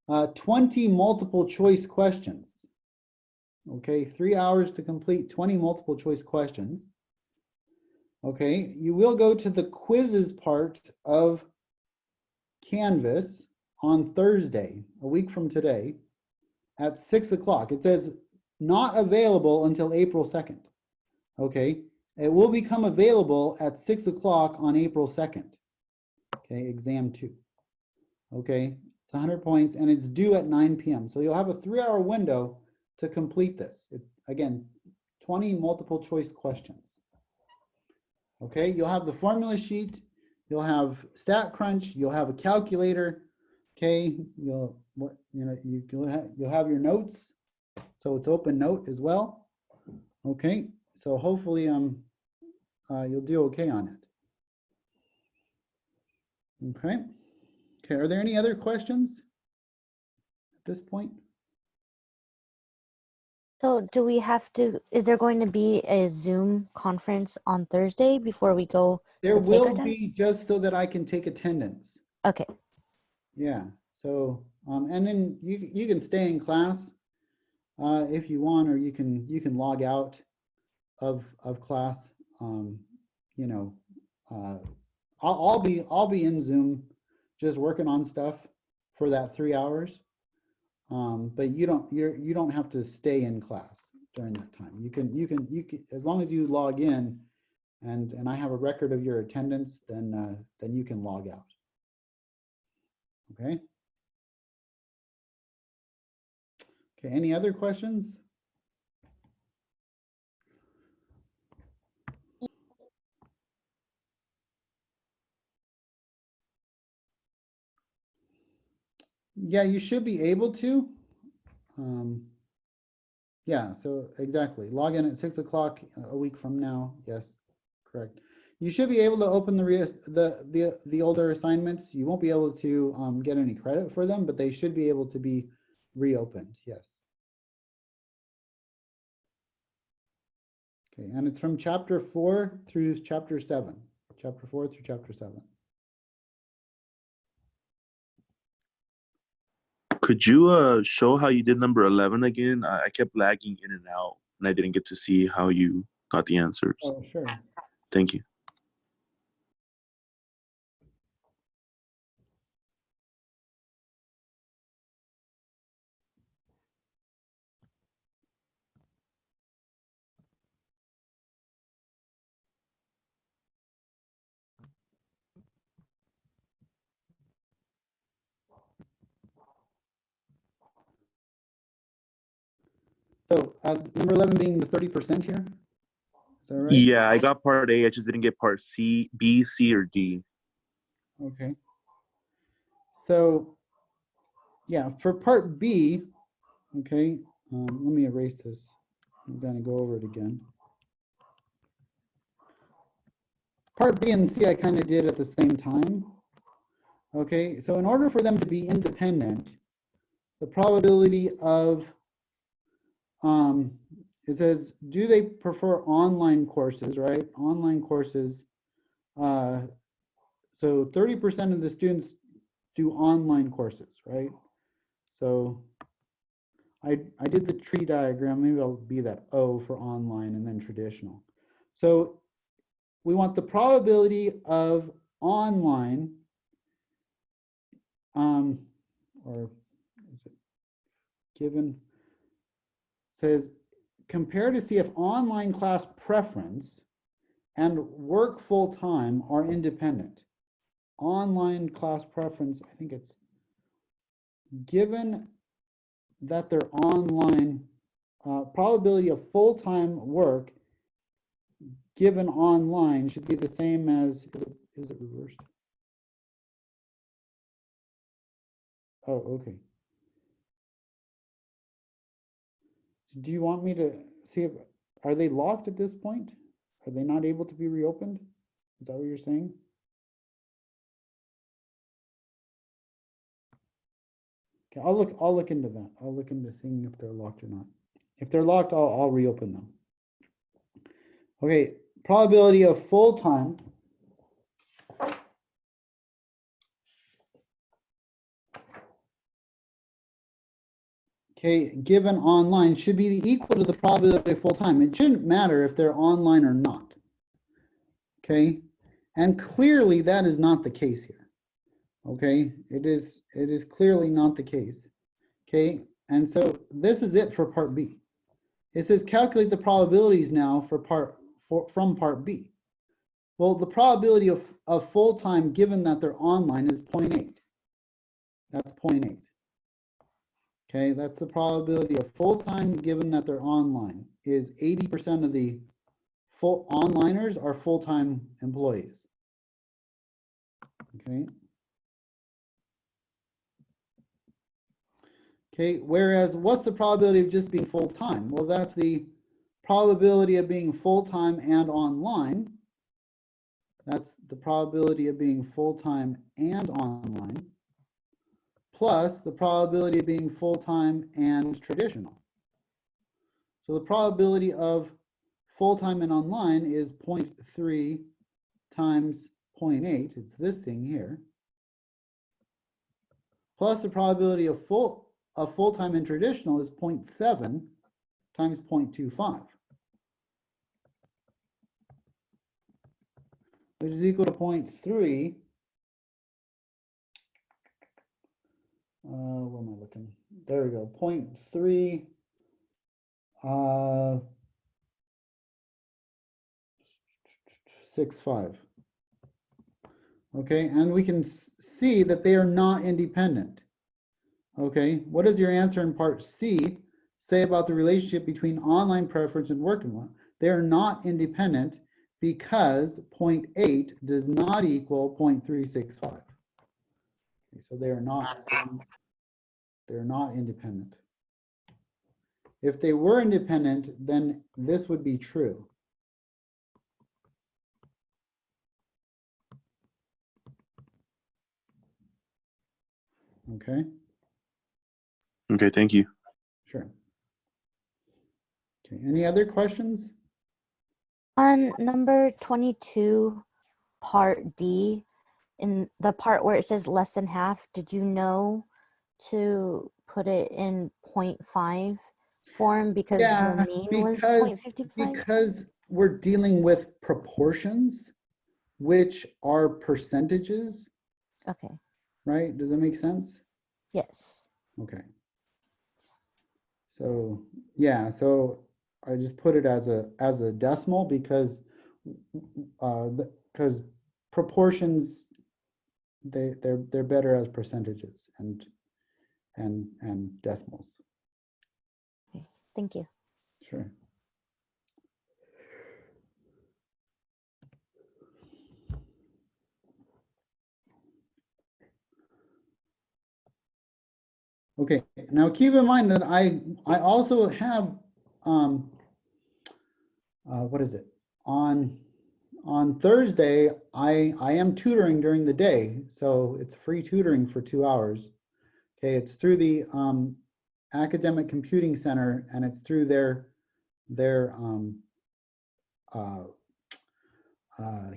Speaker 1: 20 multiple choice questions. Okay, 3 hours to complete 20 multiple choice questions. Okay, you will go to the quizzes part of Canvas on Thursday, a week from today, at 6 o'clock. It says not available until April 2nd. Okay, it will become available at 6 o'clock on April 2nd. Okay, exam 2. Okay, it's 100 points and it's due at 9 p.m. So you'll have a 3-hour window to complete this. Again, 20 multiple choice questions. Okay, you'll have the formula sheet, you'll have StatCrunch, you'll have a calculator. Okay, you'll have your notes, so it's open note as well. Okay, so hopefully you'll do okay on it. Okay. Okay, are there any other questions at this point?
Speaker 3: So do we have to, is there going to be a Zoom conference on Thursday before we go
Speaker 1: There
Speaker 3: to take our
Speaker 1: will
Speaker 3: test?
Speaker 1: be, just so that I can take attendance.
Speaker 3: Okay.
Speaker 1: Yeah, so and then you can stay in class if you want, or you can log out of class. You know, I'll be in Zoom just working on stuff for that 3 hours. But you don't have to stay in class during that time. You can as long as you log in and I have a record of your attendance, then you can log out. Okay. Okay, any other questions? Yeah, you should be able to. Yeah, so exactly. Log in at 6 o'clock a week from now. Yes, correct. You should be able to open the older assignments. You won't be able to get any credit for them, but they should be able to be reopened. Yes. Okay, and it's from chapter 4 through chapter 7. Chapter 4 through chapter 7.
Speaker 4: Could you show how you did number 11 again? I kept lagging in and out, and I didn't get to see how you got the answers.
Speaker 1: Oh, sure.
Speaker 4: Thank you.
Speaker 1: So number 11 being the 30% here. Is that right?
Speaker 4: Yeah, I got part A. I just didn't get part C, B, C, or D.
Speaker 1: Okay. So yeah, for part B, okay, let me erase this. I'm going to go over it again. Part B and C I kind of did at the same time. Okay, so in order for them to be independent, the probability of, it says, do they prefer online courses, right? Online courses. So 30% of the students do online courses, right? So I did the tree diagram. Maybe I'll be that O for online and then traditional. So we want the probability of online, or is it given, says compare to see if online class preference and work full-time are independent. Online class preference, I think it's given that they're online, probability of full-time work given online should be the same as, is it reversed? Oh, okay. Do you want me to see if, are they locked at this point? Are they not able to be reopened? Is that what you're saying? Okay, I'll look into that. I'll look into seeing if they're locked or not. If they're locked, I'll reopen them. Okay, probability of full-time. okay, given online should be equal to the probability of full-time. It shouldn't matter if they're online or not. Okay, and clearly that is not the case here. Okay, it is clearly not the case. Okay, and so this is it for part B. It says calculate the probabilities now from part B. Well, the probability of full-time given that they're online is 0.8. That's 0.8. Okay, that's the probability of full-time given that they're online is 80% of the full onliners are full-time employees. Okay. Okay, whereas what's the probability of just being full-time? Well, that's the probability of being full-time and online. That's the probability of being full-time and online, plus the probability of being full-time and traditional. So the probability of full-time and online is 0.3 times 0.8. It's this thing here. Plus the probability of full-time and traditional is 0.7 times 0.25. Which is equal to 0.3. Where am I looking? There we go. 0.3. 65. Okay, and we can see that they are not independent. Okay, what does your answer in part C say about the relationship between online preference and work environment? They are not independent because 0.8 does not equal 0.365. Okay, so they're not independent. If they were independent, then this would be true. Okay.
Speaker 4: Okay, thank you.
Speaker 1: Sure. Okay, any other questions?
Speaker 3: On number 22, part D, in the part where it says less than half, did you know to put it in 0.5 form because your mean was 0.55?
Speaker 1: Because we're dealing with proportions, which are percentages,
Speaker 3: Okay,
Speaker 1: right? Does that make sense?
Speaker 3: yes.
Speaker 1: Okay. So yeah, so I just put it as a decimal because proportions they're better as percentages and decimals.
Speaker 3: Okay, thank you.
Speaker 1: Sure. Okay, now keep in mind that I also have what is it? On Thursday, I am tutoring during the day, so it's free tutoring for 2 hours. Okay, it's through the Academic Computing Center, and it's through their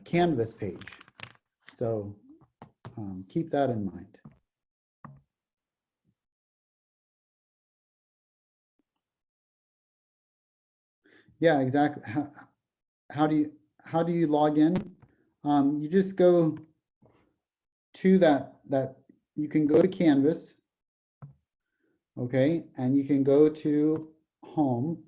Speaker 1: Canvas page. So keep that in mind. Yeah, exactly. How do you log in? You just go to that you can go to Canvas, okay, and you can go to Home.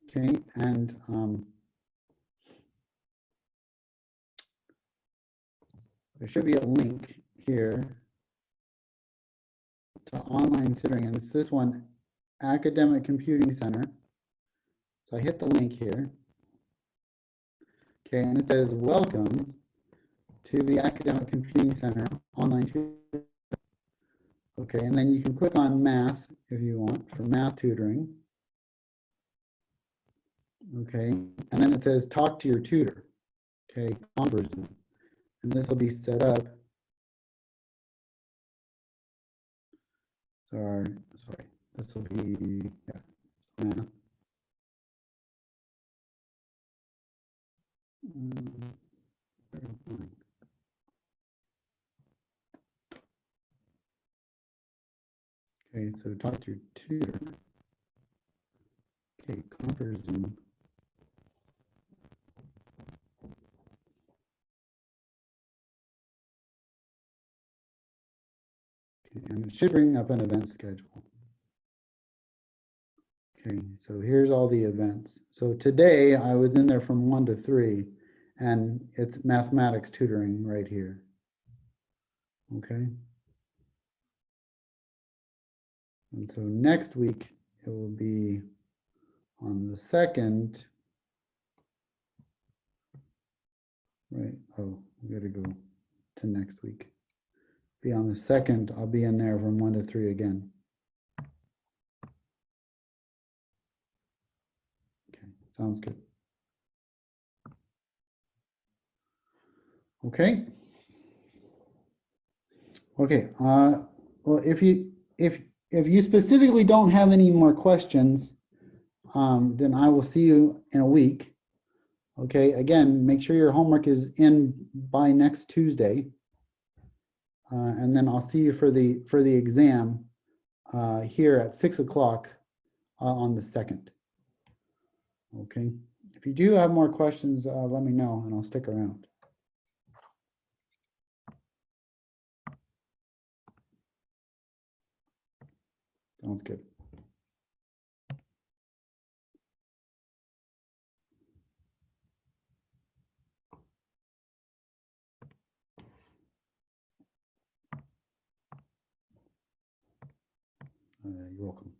Speaker 1: Okay, and there should be a link here to online tutoring, and it's this one, Academic Computing Center. So I hit the link here. Okay, and it says, welcome to the Academic Computing Center online tutoring. Okay, and then you can click on math if you want for math tutoring. Okay, and then it says talk to your tutor. Okay, conversion. And this will be set up. Sorry, this will be math. Okay, so talk to your tutor. Okay, conquer Zoom. Okay, and it should bring up an event schedule. Okay, so here's all the events. So today I was in there from 1 to 3, and it's mathematics tutoring right here. Okay. And so next week it will be on the 2nd. Right. Oh, we got to go to next week. Be on the 2nd. I'll be in there from 1 to 3 again. Okay, sounds good. Okay. Okay. Well, if you specifically don't have any more questions, then I will see you in a week. Okay. Again, make sure your homework is in by next Tuesday, and then I'll see you for the exam here at 6 o'clock on the 2nd. Okay. If you do have more questions, let me know and I'll stick around. Sounds good. You're welcome.